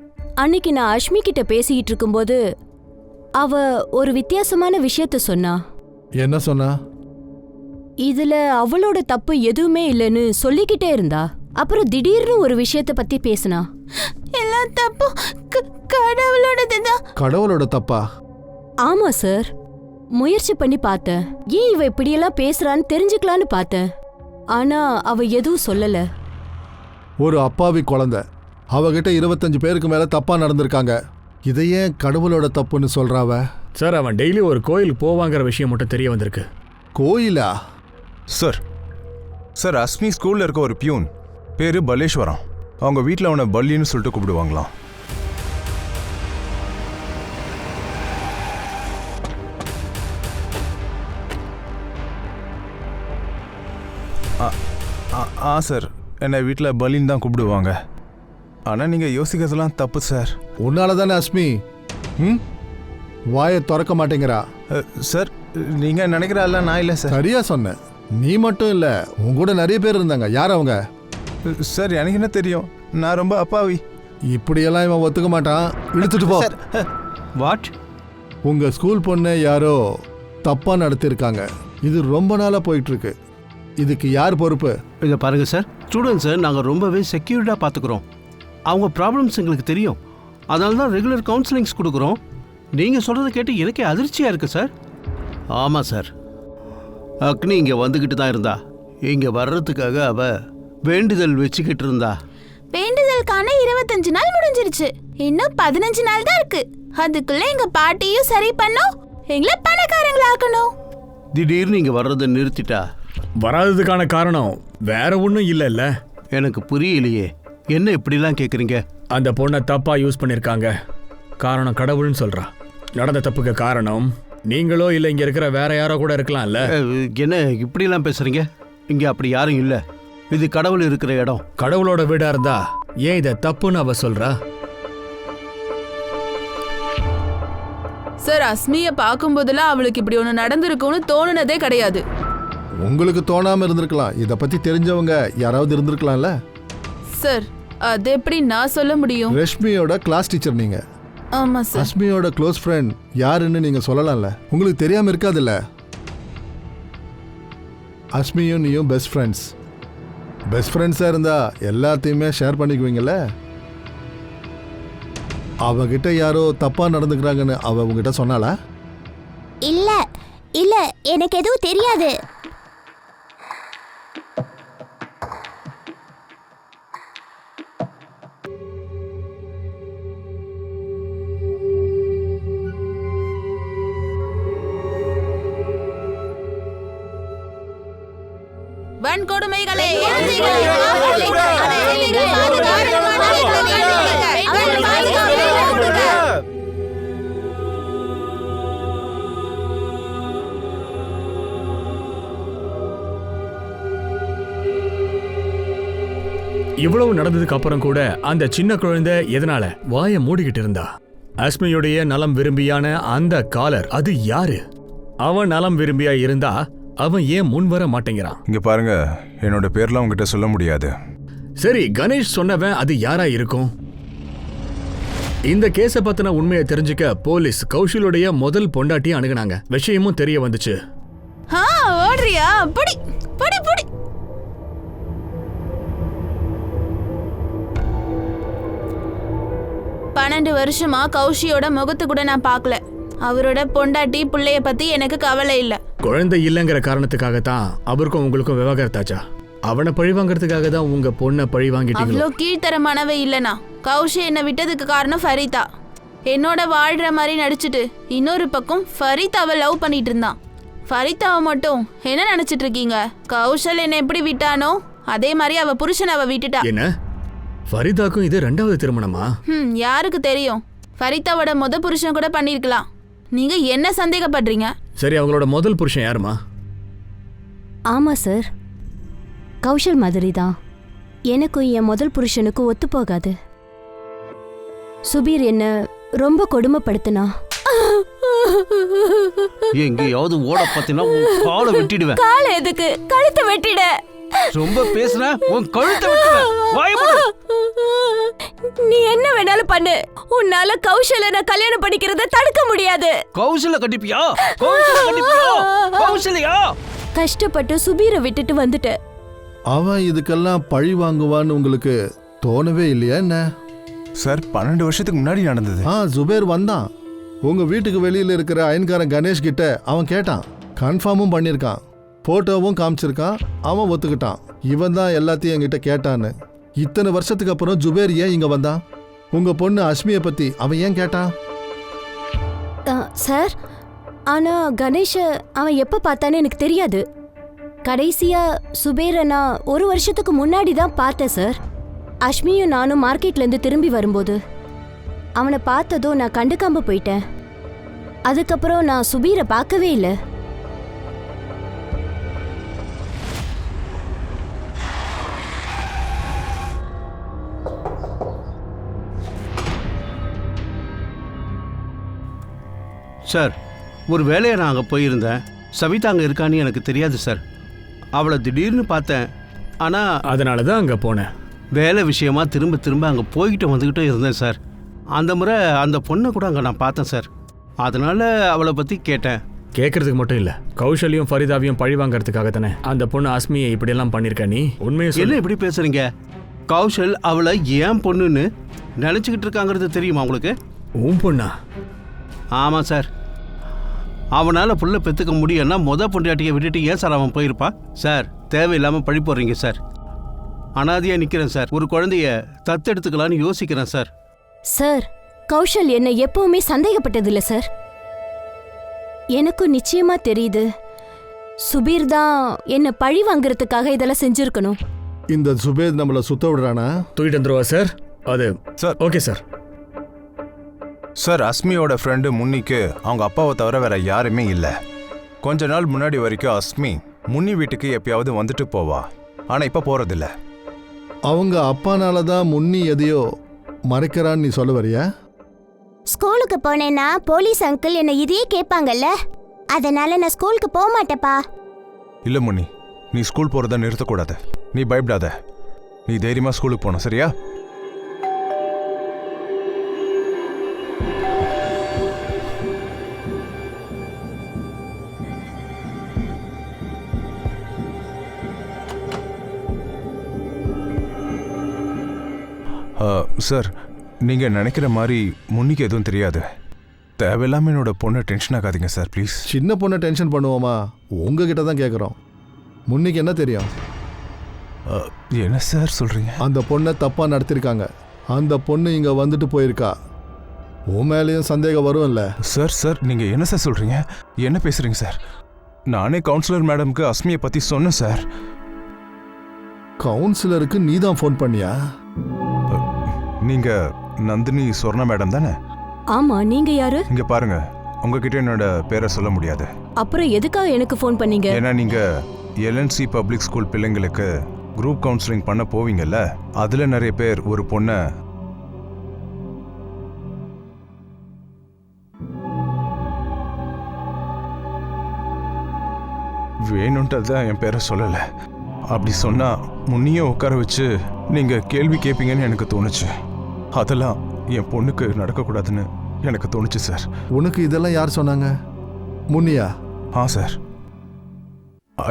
அன்னைக்கு நான் அஷ்மி கிட்ட பேசிக்கிட்டு இருக்கும்போது அவ ஒரு வித்தியாசமான விஷயத்த சொன்னா. என்ன சொன்னா? இதுல அவளோட தப்பு எதுவுமே இல்லைன்னு சொல்லிக்கிட்டே இருந்தா. அப்புறம் திடீர்னு ஒரு விஷயத்த பத்தி பேசினா. எல்லா தப்பும் கடவுளோடதுதான். கடவுளோட தப்பா? ஆமா சார். முயற்சி பண்ணி பார்த்தேன், ஏன் இவ இப்படியெல்லாம் பேசுறான்னு தெரிஞ்சுக்கலான்னு பார்த்தேன். ஆனா அவ எதுவும் சொல்லல. ஒரு அப்பாவி குழந்தை, அவகிட்ட 25 பேருக்கு மேல தப்பா நடந்திருக்காங்க. இதையே கடவுளோட தப்புன்னு சொல்றாவ. சார், அவன் டெய்லி ஒரு கோயிலுக்கு போவாங்கிற விஷயம் மட்டும் தெரிய வந்திருக்கு. கோயிலா? சார், அஸ்மி ஸ்கூல்ல இருக்க ஒரு பியூன் பேரு பல்லேஸ்வரம். அவங்க வீட்டில் அவனை பல்லின்னு சொல்லிட்டு கூப்பிடுவாங்களாம். சார், என்னை வீட்டில் பல்லின்னு தான் கூப்பிடுவாங்க. ஆனால் நீங்கள் யோசிக்கிறதுலாம் தப்பு சார். உன்னால தானே அஸ்மி வாயை திறக்க மாட்டேங்கிறா. சார், நீங்கள் நினைக்கிறால நான் இல்லை சார். சரியா சொன்ன. நீ மட்டும் இல்லை, உங்க கூட நிறைய பேர் இருந்தாங்க. யார் அவங்க? சார், எனக்கு என்ன தெரியும், நான் ரொம்ப அப்பாவி. இப்படியெல்லாம் இவன் ஒத்துக்க மாட்டான். இழுத்துட்டு போ. வாட்? உங்க ஸ்கூல் பொண்ணை யாரோ தப்பா நடத்திருக்காங்க. இது ரொம்ப நாளாக போயிட்டுருக்கு. இதுக்கு யார் பொறுப்பு? இதை பாருங்க சார், ஸ்டூடெண்ட்ஸை நாங்கள் ரொம்பவே செக்யூர்டாக பார்த்துக்குறோம். அவங்க ப்ராப்ளம்ஸ் எங்களுக்கு தெரியும். அதனால தான் ரெகுலர் கவுன்சிலிங்ஸ் கொடுக்குறோம். நீங்கள் சொல்கிறத கேட்டு எனக்கே அதிர்ச்சியாக இருக்குது சார். ஆமாம் சார், அக்னி இங்கே வந்துக்கிட்டு தான் இருந்தா. இங்கே வர்றதுக்காக அவ வேண்டுதல் வச்சுக்கிட்டு இருந்தா. வேண்டுதலுக்கான 25 நாள் முடிஞ்சிருச்சு. இன்னும் 15 நாள் தான் இருக்கு. அதுக்குள்ள எங்க பாட்டியும் சரி பண்ணோம், எங்களை பணக்காரங்களாக்கணும். திடீர்னு இங்கே வர்றதை நிறுத்திட்டா. வராததுக்கான காரணம் வேற ஒன்றும் இல்லைல்ல. எனக்கு புரியலையே, என்ன இப்படிலாம் கேட்குறீங்க? அந்த பொண்ணை தப்பா யூஸ் பண்ணிருக்காங்க. காரணம் கடவுள்னு சொல்றா. நடந்த தப்புக்கு காரணம் நீங்களோ இல்ல இங்க இருக்கிற வேற யாரோ கூட இருக்கலாம்ல. என்ன இப்படிலாம் பேசுறீங்க? இங்க அப்படி யாரும் இல்ல. இது கடவுள் இருக்கிற இடம். கடவுளோட வீடா இருந்தா ஏன் இதை தப்புன்னு அவ சொல்றா? சார், அஸ்மிய பார்க்கும்போதெல்லாம் அவளுக்கு இப்படி ஒன்று நடந்திருக்கும்னு தோணுனதே கிடையாது. உங்களுக்கு தோணாம இருந்திருக்கலாம். இதை பத்தி தெரிஞ்சவங்க யாராவது இருந்திருக்கலாம்ல. சார், அது எப்படி நான் சொல்ல முடியும்? ரஷ்மியோட கிளாஸ் டீச்சர் நீங்க. ஆமா சார். அஸ்மியோட க்ளோஸ் ஃப்ரெண்ட் யாருன்னு நீங்க சொல்லலாம்ல. உங்களுக்கு தெரியாம இருக்காதுல்ல. அஸ்மியும் நீயும் பெஸ்ட் ஃப்ரெண்ட்ஸ். பெஸ்ட் ஃப்ரெண்ட்ஸாக இருந்தா எல்லாத்தையுமே ஷேர் பண்ணிக்குவீங்கல்ல. அவகிட்ட யாரோ தப்பா நடந்துக்கிறாங்கன்னு அவ உங்ககிட்ட சொன்னாளா? இல்ல இல்ல, எனக்கு எதுவும் தெரியாது. வன்கொடுமைகளை இவ்வளவு நடந்ததுக்கு அப்புறம் கூட அந்த சின்ன குழந்தை எதனால வாயை மூடிக்கிட்டு இருந்தா? அஸ்மியுடைய நலம் விரும்பியான அந்த காலர் அது யாரு? அவன் நலம் விரும்பியா இருந்தா அவன் ஏன் முன் வர மாட்டேங்கிறான்? இங்க பாருங்க, என்னோட பேர்லாம் உங்ககிட்ட சொல்ல முடியாது. சரி, கணேஷ் சொன்னவன் அது யாரா இருக்கும்? இந்த கேஸ பத்தின உண்மையை தெரிஞ்சுக்க போலீஸ் கௌஷிலுடைய முதல் பொண்டாட்டியை அணுகுனாங்க. விஷயமும் தெரிய வந்துச்சு. ஓடுறியா? படி படி படி. பன்னெண்டு வருஷமா கௌஷியோட முகத்து கூட நான் பார்க்கல. அவரோட பொண்டாட்டி பிள்ளைய பத்தி எனக்கு கவலை இல்ல. குழந்தை இல்லைங்கிற காரணத்துக்காகத்தான் அவருக்கும் உங்களுக்கும் விவாகரத்தாச்சா? அவனை பழி வாங்கறதுக்காக தான் உங்க பொண்ணை பழி வாங்கிட்டீங்களா? அவ்வளோ கீழ்த்தரமானவே இல்லனா. கௌஷி என்னை விட்டதுக்கு காரணம் ஃபரிதா. என்னோட வாழ்ற மாதிரி நடிச்சுட்டு இன்னொரு பக்கம் ஃபரிதாவை லவ் பண்ணிட்டு இருந்தான். ஃபரிதாவை மட்டும் என்ன நினைச்சிட்டு இருக்கீங்க? கௌஷல் என்னை எப்படி விட்டானோ அதே மாதிரி அவ புருஷன் அவ விட்டுட்டா. என்ன, ஃபரிதாக்கும் இது ரெண்டாவது திருமணமா? யாருக்கு தெரியும்? ஃபரிதாவோட முத புருஷன் கூட பண்ணிருக்கலாம். நீங்க என்ன சந்தேகப்படுறீங்க? சரி, அவங்களோட முதல் புருஷன் யாருமா? ஆமா சார், கௌஷல் மாதிரி தான். எனக்கும் என் முதல் புருஷனுக்கும் ஒத்து போகாது. சுபீர் என்ன ரொம்ப கொடுமைப்படுத்தினா. எங்கேயாவது ஓட பார்த்தீங்கன்னா உன் காலை வெட்டிடுவேன். காலை எதுக்கு? கழுத்தை வெட்டிட. ரொம்ப பேசுன உன் கழுத்தை வெட்டுவேன். வாயை மூடு. நீ என்ன வேணாலும் பண்ணு, உன்னால கௌஷல நான் கல்யாணம் பண்ணிக்கிறத தடுக்க முடியாது. கௌஷல கட்டிப்பியா? கௌஷல கட்டிப்பியா? கௌஷலையா? கஷ்டப்பட்டு சுபீரை விட்டுட்டு வந்துட்ட. அவன் இதுக்கெல்லாம் பழி வாங்குவான்னு உங்களுக்கு தோணவே இல்லையா என்ன? சார், 12 வருஷத்துக்கு முன்னாடி நடந்தது. ஜுபேர் வந்தான். உங்க வீட்டுக்கு வெளியில இருக்கிற அயன்காரன் கணேஷ் கிட்ட அவன் கேட்டான். கன்ஃபார்மும் பண்ணியிருக்கான். போட்டோவும் காமிச்சிருக்கான். அவன் ஒத்துக்கிட்டான். இவன் தான் எல்லாத்தையும் என்கிட்ட கேட்டான்னு. இத்தனை வருஷத்துக்கு அப்புறம் ஜுபேர் ஏன் இங்க வந்தான்? உங்க பொண்ணு அஸ்மியை பத்தி அவன் ஏன் கேட்டான்? சார், ஆனா கணேஷ அவன் எப்ப பார்த்தான்னு எனக்கு தெரியாது. கடைசியா சுபேரை நான் 1 வருஷத்துக்கு முன்னாடி தான் பார்த்தேன் சார். அஸ்மியும் நானும் மார்க்கெட்ல இருந்து திரும்பி வரும்போது அவனை பார்த்ததும் நான் கண்டுக்காம போயிட்டேன். அதுக்கப்புறம் நான் சுபீரை பார்க்கவே இல்லை. சார், ஒரு வேலையை நான் அங்கே போயிருந்தேன். சவிதா அங்கே இருக்கான்னு எனக்கு தெரியாது சார். அவளை திடீர்னு பார்த்தேன். ஆனால் அதனால தான் அங்கே போனேன். வேலை விஷயமா திரும்ப திரும்ப அங்கே போய்கிட்டு வந்துக்கிட்டே இருந்தேன் சார். அந்த முறை அந்த பொண்ணை கூட அங்கே நான் பார்த்தேன் சார். அதனால் அவளை பற்றி கேட்டேன். கேட்கறதுக்கு மட்டும் இல்ல, கௌஷல்யும் ஃபரிதாவையும் பழி வாங்கறதுக்காக தானே அந்த பொண்ணு அஸ்மியை இப்படியெல்லாம் பண்ணிருக்க. நீ உண்மையை என்ன சொல்லு. இப்படி பேசுறீங்க? கௌஷல் அவளை ஏன் பொண்ணுன்னு நினச்சிக்கிட்டு இருக்காங்கிறது தெரியுமா உங்களுக்கு? உன் பொண்ணா? ஆமாம் சார். அவனால் புள்ள பெற்றுக்க முடியும்னா பொண்டாட்டியை விட்டுட்டு ஏன் சார் அவன் போயிருப்பான்? சார், தேவையில்லாமல் பழி போடுறீங்க சார். அனாதையாக நிற்கிறேன் சார். ஒரு குழந்தைய தத்தெடுத்துக்கலான்னு யோசிக்கிறேன் சார். சார், கௌஷல் என்னை எப்பவுமே சந்தேகப்பட்டதில்ல சார். எனக்கும் நிச்சயமா தெரியுது, சுபீர் தான் என்ன பழி வாங்குறதுக்காக இதெல்லாம் செஞ்சிருக்கணும். இந்த சுபேத் நம்மளை சுத்த விடுறானா? தூக்கிட்டு வந்துருவா சார். அது சார். Okay sir. சார், அஸ்மியோட ஃப்ரெண்டு முன்னிக்கு அவங்க அப்பாவை தவிர வேற யாருமே இல்லை. கொஞ்ச நாள் முன்னாடி வரைக்கும் அஸ்மி முன்னி வீட்டுக்கு எப்பயாவது வந்துட்டு போவா. ஆனால் இப்போ போகிறதில்ல. அவங்க அப்பானால தான் முன்னி எதையோ மறைக்கிறான்னு நீ சொல்ல வரியா? ஸ்கூலுக்கு போனேன்னா போலீஸ் அங்கிள் என்ன இதையே கேட்பாங்கல்ல, அதனால நான் ஸ்கூலுக்கு போக மாட்டேப்பா. இல்லை முன்னி, நீ ஸ்கூல் போகிறத நிறுத்தக்கூடாது. நீ பயப்படாத. நீ தைரியமாக ஸ்கூலுக்கு போகணும், சரியா? சார், நீங்கள் நினைக்கிற மாதிரி முன்னிக்கு எதுவும் தெரியாது. தேவையில்லாமல் என்னோட பொண்ணை டென்ஷன் ஆகாதீங்க சார், ப்ளீஸ். சின்ன பொண்ணை டென்ஷன் பண்ணுவோமா? உங்ககிட்ட தான் கேட்குறோம். முன்னிக்கு என்ன தெரியும்? என்ன சார் சொல்கிறீங்க? அந்த பொண்ணை தப்பாக நடத்திருக்காங்க. அந்த பொண்ணு இங்கே வந்துட்டு போயிருக்கா. உன் மேலேயும் சந்தேகம் வரும்ல? சார், நீங்கள் என்ன சார் சொல்கிறீங்க? என்ன பேசுகிறீங்க சார்? நானே கவுன்சிலர் மேடம்க்கு அஸ்மியை பற்றி சொன்னேன் சார். கவுன்சிலருக்கு நீ தான் ஃபோன் பண்ணியா? நீங்கள் நந்தினி சொர்ணா மேடம் தானே? ஆமா, நீங்க யாரு? இங்கே பாருங்க, உங்ககிட்ட என்னோட பேரை சொல்ல முடியாது. அப்புறம் எதுக்காக எனக்கு ஃபோன் பண்ணீங்க? ஏன்னா நீங்கள் எல்என்சி பப்ளிக் ஸ்கூல் பிள்ளைங்களுக்கு குரூப் கவுன்சிலிங் பண்ண போவீங்கல்ல, அதில் நிறைய பேர் ஒரு பொண்ணை வேணுன்ட்டு தான் என் பேரை சொல்லலை. அப்படி சொன்னால் முன்னியே உட்கார வச்சு நீங்கள் கேள்வி கேட்பீங்கன்னு எனக்கு தோணுச்சு. அதெல்லாம் என் பொண்ணுக்கு நடக்கக்கூடாதுன்னு எனக்கு தோணுச்சு சார். உனக்கு இதெல்லாம் யார் சொன்னாங்க? முன்னியா? ஆ சார்,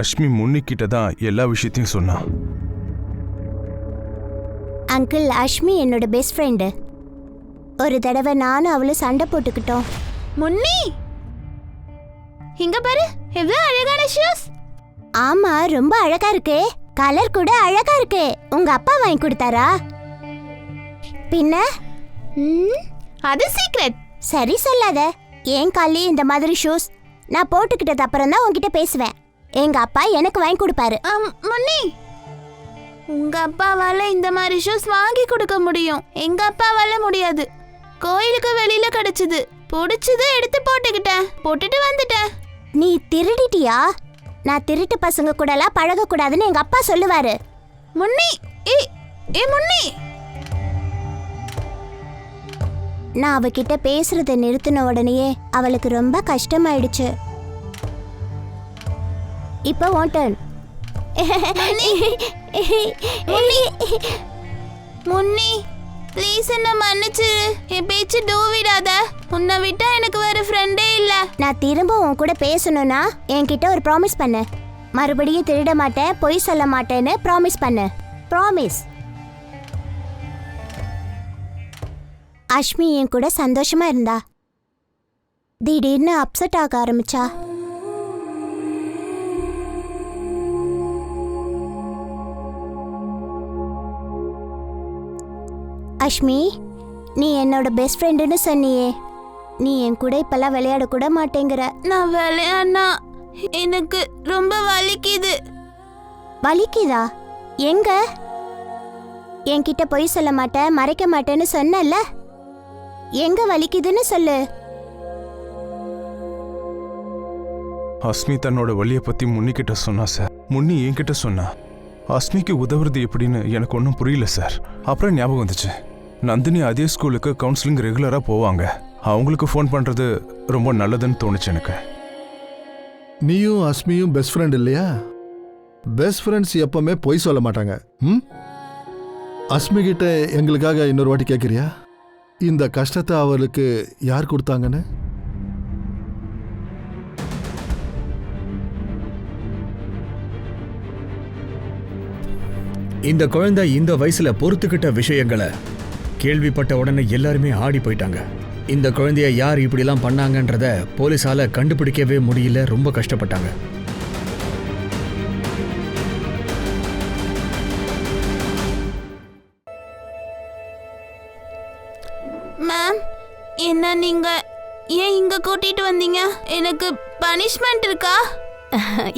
அஷ்மி முன்னிக்கிட்ட தான் எல்லா விஷயத்தையும் சொன்னான். அங்கிள், அஷ்மி என்னோட பெஸ்ட் ஃப்ரெண்டு. ஒரு தடவை நானும் அவளும் சண்டை போட்டுக்கிட்டோம். முன்னி, இங்க பாரு, எவ்வளவு அழகான ஷூஸ். ஆமா, ரொம்ப அழகா இருக்கு. கலர் கூட அழகா இருக்கு. உங்க அப்பா வாங்கி கொடுத்தாரா? பின்ன அது சீக்ரெட். சரி சொல்லாத. ஏன் காலி இந்த மாதிரி ஷூஸ் நான் போட்டுக்கிட்டது அப்புறம் தான் உன்கிட்ட பேசுவேன். எங்க அப்பா எனக்கு வாங்கி கொடுப்பாரு. முன்னி, உங்க அப்பாவால இந்த மாதிரி ஷூஸ் வாங்கி கொடுக்க முடியும், எங்க அப்பாவால முடியாது. கோயிலுக்கு வெளியில கிடைச்சது, பிடிச்சது எடுத்து போட்டுட்டு வந்துட்டேன். நீ திருடிட்டியா? நான் திருட்டு பசங்க கூடலாம் பழக கூடாதுன்னு எங்க அப்பா சொல்லுவாரு. முன்னி, ஏ முன்னி. நான் அவகிட்ட பேசுறத நிறுத்தின உடனேயே அவளுக்கு ரொம்ப கஷ்டமாயிடுச்சு. இப்போ உன் டர்ன். முன்னி, ப்ளீஸ் என்ன மன்னிச்சிரு. என் பேச்சு டூவிடாத. உன்னை விட்டா எனக்கு வேற ஃப்ரெண்டே இல்ல. நான் திரும்ப உன் கூட பேசணும்னா என்கிட்ட ஒரு ப்ராமிஸ் பண்ணு. மறுபடியும் திருட மாட்டேன், பொய் சொல்ல மாட்டேன்னு ப்ராமிஸ் பண்ணு. ப்ராமிஸ். அஷ்மி என் கூட சந்தோஷமா இருந்தா, திடீர்னு அப்செட் ஆக ஆரம்பிச்சா. அஷ்மி, நீ என்னோட பெஸ்ட் ஃப்ரெண்டுன்னு சொன்னியே, நீ என் கூட இப்பெல்லாம் விளையாட கூட மாட்டேங்கிற. நான் விளையாடினா எனக்கு ரொம்ப வலிக்குது. வலிக்குதா? எங்க? என்கிட்ட பொய் சொல்ல மாட்டேன், மறைக்க மாட்டேன்னு சொன்னல, எங்க வலிக்குதுன்னு சொல்லு. அஸ்மி தன்னோட வழியை பற்றி முன்னிக்கிட்ட சொன்னா சார். முன்னி என்கிட்ட சொன்னா. அஸ்மிக்கு உதவுறது எப்படின்னு எனக்கு ஒன்றும் புரியல சார். அப்புறம் ஞாபகம் வந்துச்சு, நந்தினி அதே ஸ்கூலுக்கு கவுன்சிலிங் ரெகுலராக போவாங்க. அவங்களுக்கு ஃபோன் பண்ணுறது ரொம்ப நல்லதுன்னு தோணுச்சு எனக்கு. நீயும் அஸ்மியும் பெஸ்ட் ஃப்ரெண்ட் இல்லையா? பெஸ்ட் ஃப்ரெண்ட்ஸ் எப்பவுமே பொய் சொல்ல மாட்டாங்க. அஸ்மி கிட்ட எங்களுக்காக இன்னொரு வாட்டி கேட்குறியா? இந்த கஷ்டத்தை அவளுக்கு யார் கொடுத்தாங்கன்னு? இந்த குழந்தை இந்த வயசுல பொறுத்துக்கிட்ட விஷயங்களை கேள்விப்பட்ட உடனே எல்லாருமே ஆடி போயிட்டாங்க. இந்த குழந்தைய யார் இப்படிலாம் பண்ணாங்கன்றத போலீஸால கண்டுபிடிக்கவே முடியல, ரொம்ப கஷ்டப்பட்டாங்க. மேம், என்ன நீங்க ஏன் இங்க கூட்டிட்டு வந்தீங்க? எனக்கு பனிஷ்மெண்ட் இருக்கா?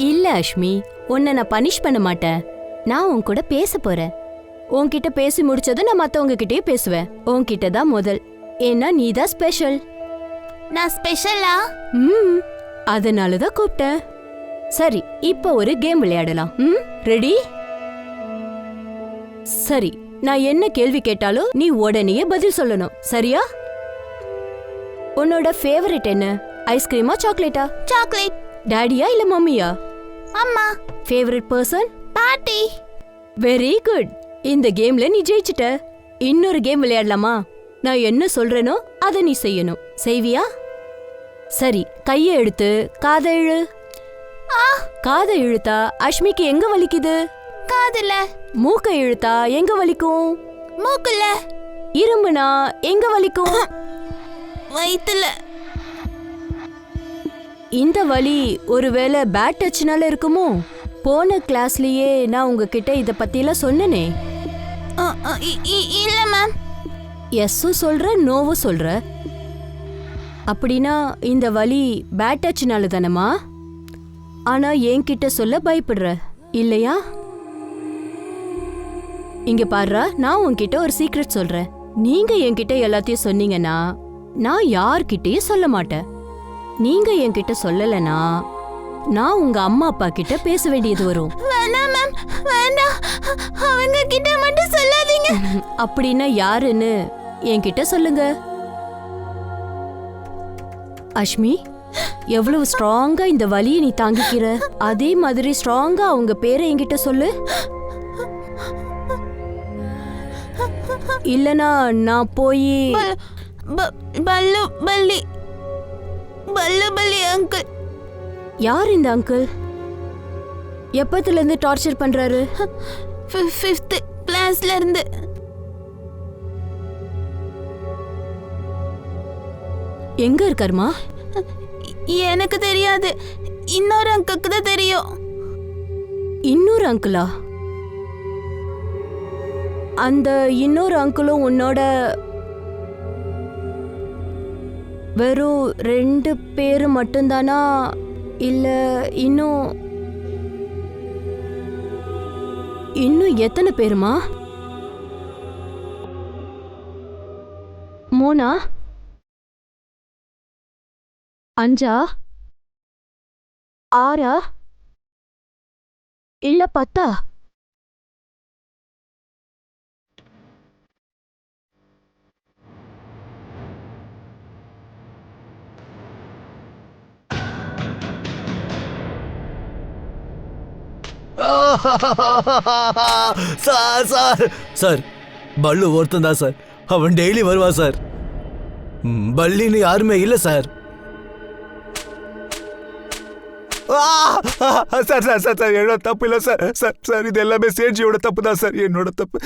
இல்ல அஷ்மி, உன்னை நான் பனிஷ் பண்ண மாட்டேன். நான் உன் கூட பேச போறேன். உன்கிட்ட பேசி முடிச்சதும் நான் மத்தவங்க கிட்டயே பேசுவேன். உன்கிட்ட தான் முதல், ஏன்னா நீ தான் ஸ்பெஷல். நான் ஸ்பெஷலா? அதனால தான் கூப்பிட்டேன். சரி, இப்போ ஒரு கேம் விளையாடலாம். ரெடி? சரி, நான் என்ன கேள்வி கேட்டாலும் நீ உடனே பதில் சொல்லணும், சரியா? உன்னோட ஃபேவரட் என்ன? ஐஸ்கிரீமா சாக்லேட்டா? சாக்லேட். டாடியா இல்ல மம்மியா? அம்மா. Favourite person? பாட்டி. Very good. இந்த கேம்ல நீ ஜெயிச்சிட்ட. இன்னொரு கேம் விளையாடலாமா? நான் என்ன சொல்றேனோ அதை நீ செய்யணும். செய்வியா? சரி, கையை எடுத்து காதை இழு. காதை இழுத்தா அஷ்மிக்கு எங்க வலிக்குது? காதுல. மூக்கை இழுத்தா எங்க வலிக்கும்? மூக்குல. இரும்புனா எங்க வலிக்கும்? வயித்துல. இந்த வலி ஒருவேளை பேட் டச்னால இருக்குமோ? போன கிளாஸ்லயே நான் உங்ககிட்ட இத பத்திலாம் சொன்னனே. இல்ல மேம். எஸ்ஸும் சொல்ற, நோவும் சொல்ற. அப்படின்னா இந்த வலி பேட் டச்னால தானமா? ஆனா என்கிட்ட சொல்ல பயப்படுற இல்லையா? இங்க பாருடா, நான் உன்கிட்ட ஒரு சீக்ரெட் சொல்றேன். நீங்க என்கிட்ட எல்லாத்தையும் சொன்னீங்கன்னா நான் யார்கிட்டயும் சொல்ல மாட்டேன். நீங்க என்கிட்ட சொல்லலனா நான் உங்க அம்மா அப்பா கிட்ட பேச வேண்டியது வரும். வேண்டாம் மேம், வேண்டாம். அவங்க கிட்ட மட்டும் சொல்லாதீங்க. அப்படின்னா யாருன்னு என்கிட்ட சொல்லுங்க. அஷ்மி, எவ்வளவு ஸ்ட்ராங்கா இந்த வலியை நீ தாங்கிக்கிற, அதே மாதிரி ஸ்ட்ராங்கா அவங்க பேரை என்கிட்ட சொல்லு. இல்லனா நான் போய் பல்லு பல்லி பல்லு பல்லி அங்கிள். யார் இந்த அங்கிள்? எப்பத்துல இருந்து டார்ச்சர் பண்றாரு? 5th கிளாஸ்ல இருந்து. எங்க இருக்காருமா? எனக்கு தெரியாது, இன்னொரு அங்கிளுக்கு தான் தெரியும். இன்னொரு அங்கிளா? அந்த இன்னொரு அங்கிளும் உன்னோட வெறும் 2 பேரு மட்டும்தானா, இல்ல இன்னும் எத்தனை பேருமா? 3, 5, 6 இல்ல 10? சார் சார் சார், பல்லு ஒருத்தன் தான் சார். அவன் டெய்லி வருவான் சார். பல்லின்னு யாருமே இல்லை sir. Sir sir sir sir என்னோட தப்பு இல்லை சார். சார் சார் இது எல்லாமே சேட்சியோட தப்பு தான் சார். என்னோட தப்பு.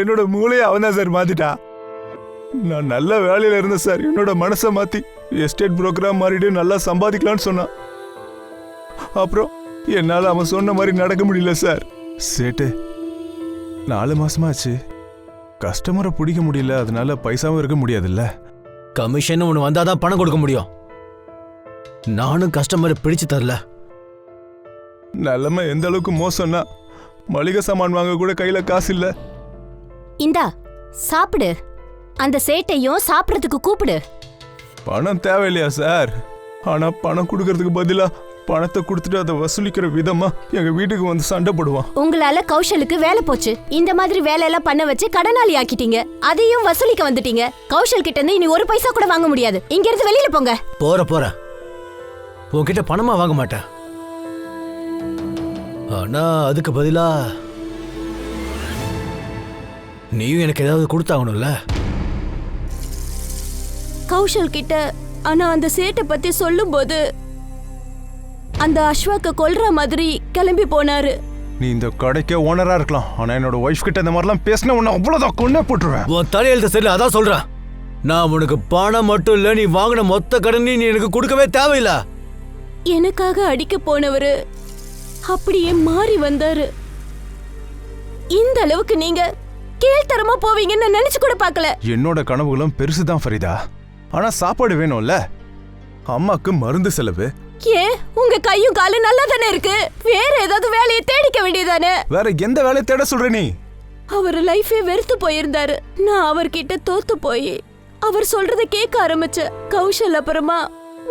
என்னோட மூளையை அவன் தான் சார் மாத்திட்டா. நான் நல்ல வேலையில இருந்தேன் சார். என்னோட மனசை மாத்தி எஸ்டேட் புரோக்கரா மாறிட்டு நல்லா சம்பாதிக்கலான்னு சொன்னான். அப்புறம் என்னால் அவன் சொன்ன மாதிரி நடக்க முடியல சார். சேட்டு 4 மாசமாச்சு. கஸ்டமரை பிடிக்க முடியல, அதனால பைசாவும் இருக்க முடியாதுல்ல. கமிஷன் ஒன்று வந்தாதான் பணம் கொடுக்க முடியும். நானும் கஸ்டமரை பிடிச்சு தரல. நிலைமை எந்த அளவுக்கு மோசம்னா மளிகை சாமான் வாங்க கூட கையில காசு இல்ல. இந்தா சாப்பிடு. அந்த சேட்டையும் சாப்பிடறதுக்கு கூப்பிடு. பணம் தேவையில்லையா சார்? ஆனா பணம் கொடுக்கறதுக்கு பதிலா பணத்தை கொடுத்துட்டு அதை வசூலிக்கிற விதமா எங்க வீட்டுக்கு வந்து சண்டை போடுவான். உங்களால கௌஷலுக்கு வேலை போச்சு. இந்த மாதிரி வேலையெல்லாம் பண்ண வச்சு கடனாளி ஆக்கிட்டீங்க. அதையும் வசூலிக்க வந்துட்டீங்க. கௌஷல் கிட்ட இருந்து இனி 1 பைசா கூட வாங்க முடியாது. இங்க இருந்து வெளியில போங்க. போற உன்கிட்ட பணமா வாங்க மாட்டேன். ஆனா அதுக்கு பதிலா நீயும் எனக்கு ஏதாவது கொடுத்தாகணும்ல. கௌஷல் கிட்ட ஆனா அந்த சேட்டை பத்தி சொல்லும் போது அந்த அஸ்வாக்க கொல்ற மாதிரி கிளம்பி போனாரு. நீ இந்த கடைக்கே ஓனரா இருக்கலாம், ஆனா என்னோட ஒய்ஃப் கிட்ட இந்த மாதிரிலாம் பேசின உன்னை அவ்வளவுதான் கொன்னே போட்டுருவேன். உன் தலையெழுத்த சரியில்லை, அதான் சொல்றேன். நான் உனக்கு பணம் மட்டும் இல்ல, நீ வாங்கின மொத்த கடனையும் நீ எனக்கு கொடுக்கவே தேவையில்ல. எனக்காக அடிக்க போனவரு அப்படியே மாறி வந்தாரு. இந்த அளவுக்கு நீங்க கீழ்த்தரமா போவீங்கன்னு நான் நினைச்சு கூட பார்க்கல. என்னோட கனவுகளும் பெருசுதான் ஃபரிதா, ஆனா சாப்பாடு வேணும்ல. அம்மாக்கு மருந்து செலவு. ஏன் உங்க கையும் காலும் நல்லா தானே இருக்கு, வேற ஏதாவது வேலையை தேடிக்க வேண்டியதானே? வேற எந்த வேலையை தேட சொல்ற நீ? அவர் லைஃபே வெறுத்து போயிருந்தாரு. நான் அவர்கிட்ட தோத்து போய் அவர் சொல்றத கேட்க ஆரம்பிச்ச. கௌஷல் அப்புறமா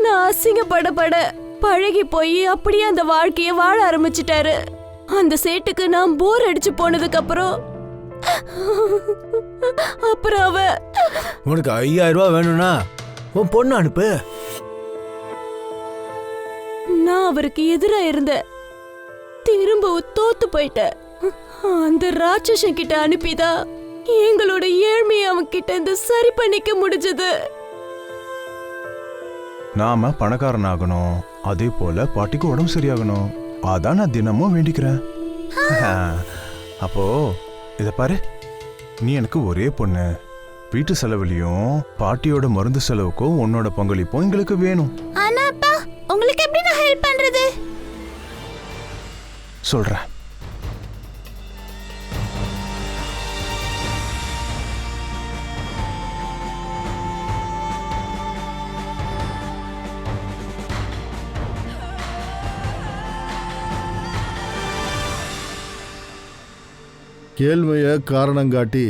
நான் அசிங்கப்பட பழகி போய் அப்படியே அந்த வாழ்க்கைய வாழ ஆரம்பிச்சிட்டாரு. அந்த சேட்டுக்கு நான் போர் அடிச்சு போனதுக்கு அப்புறம் அவ உனக்கு 5000 ரூபாய் வேணும்னா உன் பொண்ணு அனுப்பு. நான் அவருக்கு எதிரா இருந்த திரும்பவும் தோத்து போயிட்டேன். அந்த ராட்சசன் கிட்ட அனுப்பிதான் எங்களோட ஏழ்மையை அவன் கிட்ட இருந்து சரி பண்ணிக்க முடிஞ்சது. நாம பணக்காரன் ஆகணும், அதே போல பாட்டிக்கு உடம்பு சரியாகணும். அதான் நான் தினமும் வேண்டிக்கிறேன். அப்போ இத பாரு, நீ எனக்கு ஒரே பொண்ணு. வீட்டு செலவுலையும் பாட்டியோட மருந்து செலவுக்கும் உன்னோட பங்களிப்பும் எங்களுக்கு வேணும். ஆனா அப்பா, உங்களுக்கு எப்படி நான் ஹெல்ப் பண்றது? சொல்றேன். கேள்விய காரணம் காட்டி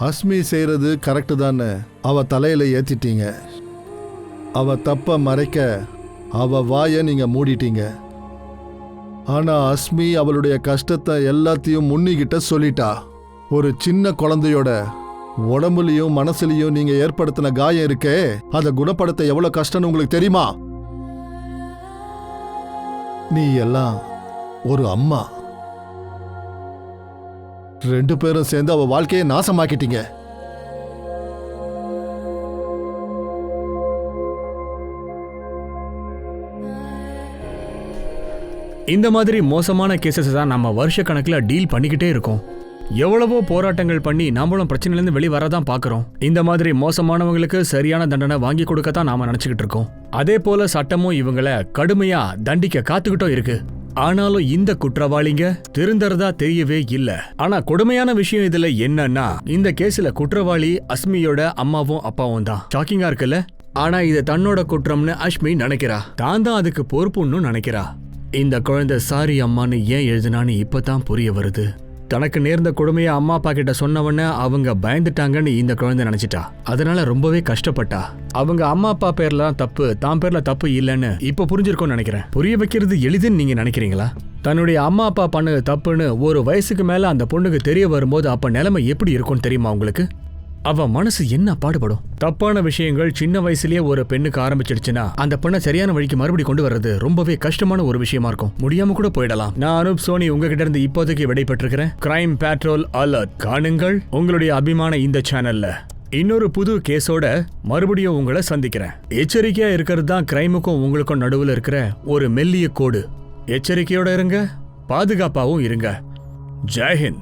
அஸ்மி செய்கிறது கரெக்டு தானே அவ தலையில் ஏற்றிட்டீங்க. அவ தப்ப மறைக்க அவ வாயை நீங்கள் மூடிட்டீங்க. ஆனால் அஸ்மி அவளுடைய கஷ்டத்தை எல்லாத்தையும் முன்னிக்கிட்ட சொல்லிட்டா. ஒரு சின்ன குழந்தையோட உடம்புலையும் மனசுலையும் நீங்கள் ஏற்படுத்தின காயம் இருக்கே, அதை குணப்படுத்த எவ்வளோ கஷ்டம்னு உங்களுக்கு தெரியுமா? நீ எல்லாம் ஒரு அம்மா. 2 பேரும் சேர்ந்து அவ வாழ்க்கையை நாசமாக்கிட்டீங்க. இந்த மாதிரி மோசமான கேசஸ் தான் நம்ம வருஷ கணக்கில் டீல் பண்ணிக்கிட்டே இருக்கோம். எவ்வளவோ போராட்டங்கள் பண்ணி நாமளும் பிரச்சனையிலேருந்து வெளியே வரதான் பார்க்குறோம். இந்த மாதிரி மோசமானவங்களுக்கு சரியான தண்டனை வாங்கி கொடுக்கத்தான் நாம நினச்சிக்கிட்டு இருக்கோம். அதே போல சட்டமும் இவங்களை கடுமையா தண்டிக்க காத்துக்கிட்டோம் இருக்கு. ஆனாலும் இந்த குற்றவாளிங்க திருந்தறதா தெரியவே இல்ல. ஆனா கொடுமையான விஷயம் இதுல என்னன்னா, இந்த கேஸ்ல குற்றவாளி அஸ்மியோட அம்மாவும் அப்பாவும் தான். ஷாக்கிங்கா இருக்குல்ல? ஆனா இது தன்னோட குற்றம்னு அஸ்மி நினைக்கிறா. தான் தான் அதுக்கு பொறுப்புன்னு நினைக்கிறா. இந்த குழந்தை சாரி அம்மான்னு ஏன் எழுதுனான்னு இப்பதான் புரிய வருது. தனக்கு நேர்ந்த கொடுமையை அம்மா அப்பா கிட்ட சொன்னவன அவங்க பயந்துட்டாங்கன்னு இந்த குழந்தை நினைச்சிட்டா. அதனால ரொம்பவே கஷ்டப்பட்டா. அவங்க அம்மா அப்பா பேர்ல தப்பு, தான் பேர்ல தப்பு இல்லைன்னு இப்ப புரிஞ்சிருக்கும்னு நினைக்கிறேன். புரிய வைக்கிறது எளிதுன்னு நீங்க நினைக்கிறீங்களா? தன்னுடைய அம்மா அப்பா பண்ணது தப்புன்னு ஒரு வயசுக்கு மேல அந்த பொண்ணுக்கு தெரிய வரும்போது அப்ப நிலைமை எப்படி இருக்கும்னு தெரியுமா உங்களுக்கு? அவ மனசு என்ன பாடுபடும்? தப்பான விஷயங்கள் சின்ன வயசுலயே ஒரு பெண்ணுக்கு ஆரம்பிச்சிடுச்சுன்னா அந்த பொண்ணை சரியான வழிக்கு மறுபடி கொண்டு வர்றது ரொம்பவே கஷ்டமான ஒரு விஷயமா இருக்கும். முடியாம கூட போயிடலாம். நான் அனூப் சோனி உங்ககிட்ட இருந்து இப்போதைக்கு விடைபெற்றிருக்கிறேன். கிரைம் பேட்ரோல் அலர்ட் காணுங்கள் உங்களுடைய அபிமான இந்த சேனல்ல. இன்னொரு புது கேஸோட மறுபடியும் உங்களை சந்திக்கிறேன். எச்சரிக்கையா இருக்கிறது தான் கிரைமுக்கும் உங்களுக்கும் நடுவில் இருக்கிற ஒரு மெல்லிய கோடு. எச்சரிக்கையோட இருங்க, பாதுகாப்பாவும் இருங்க. ஜெய்ஹிந்த்.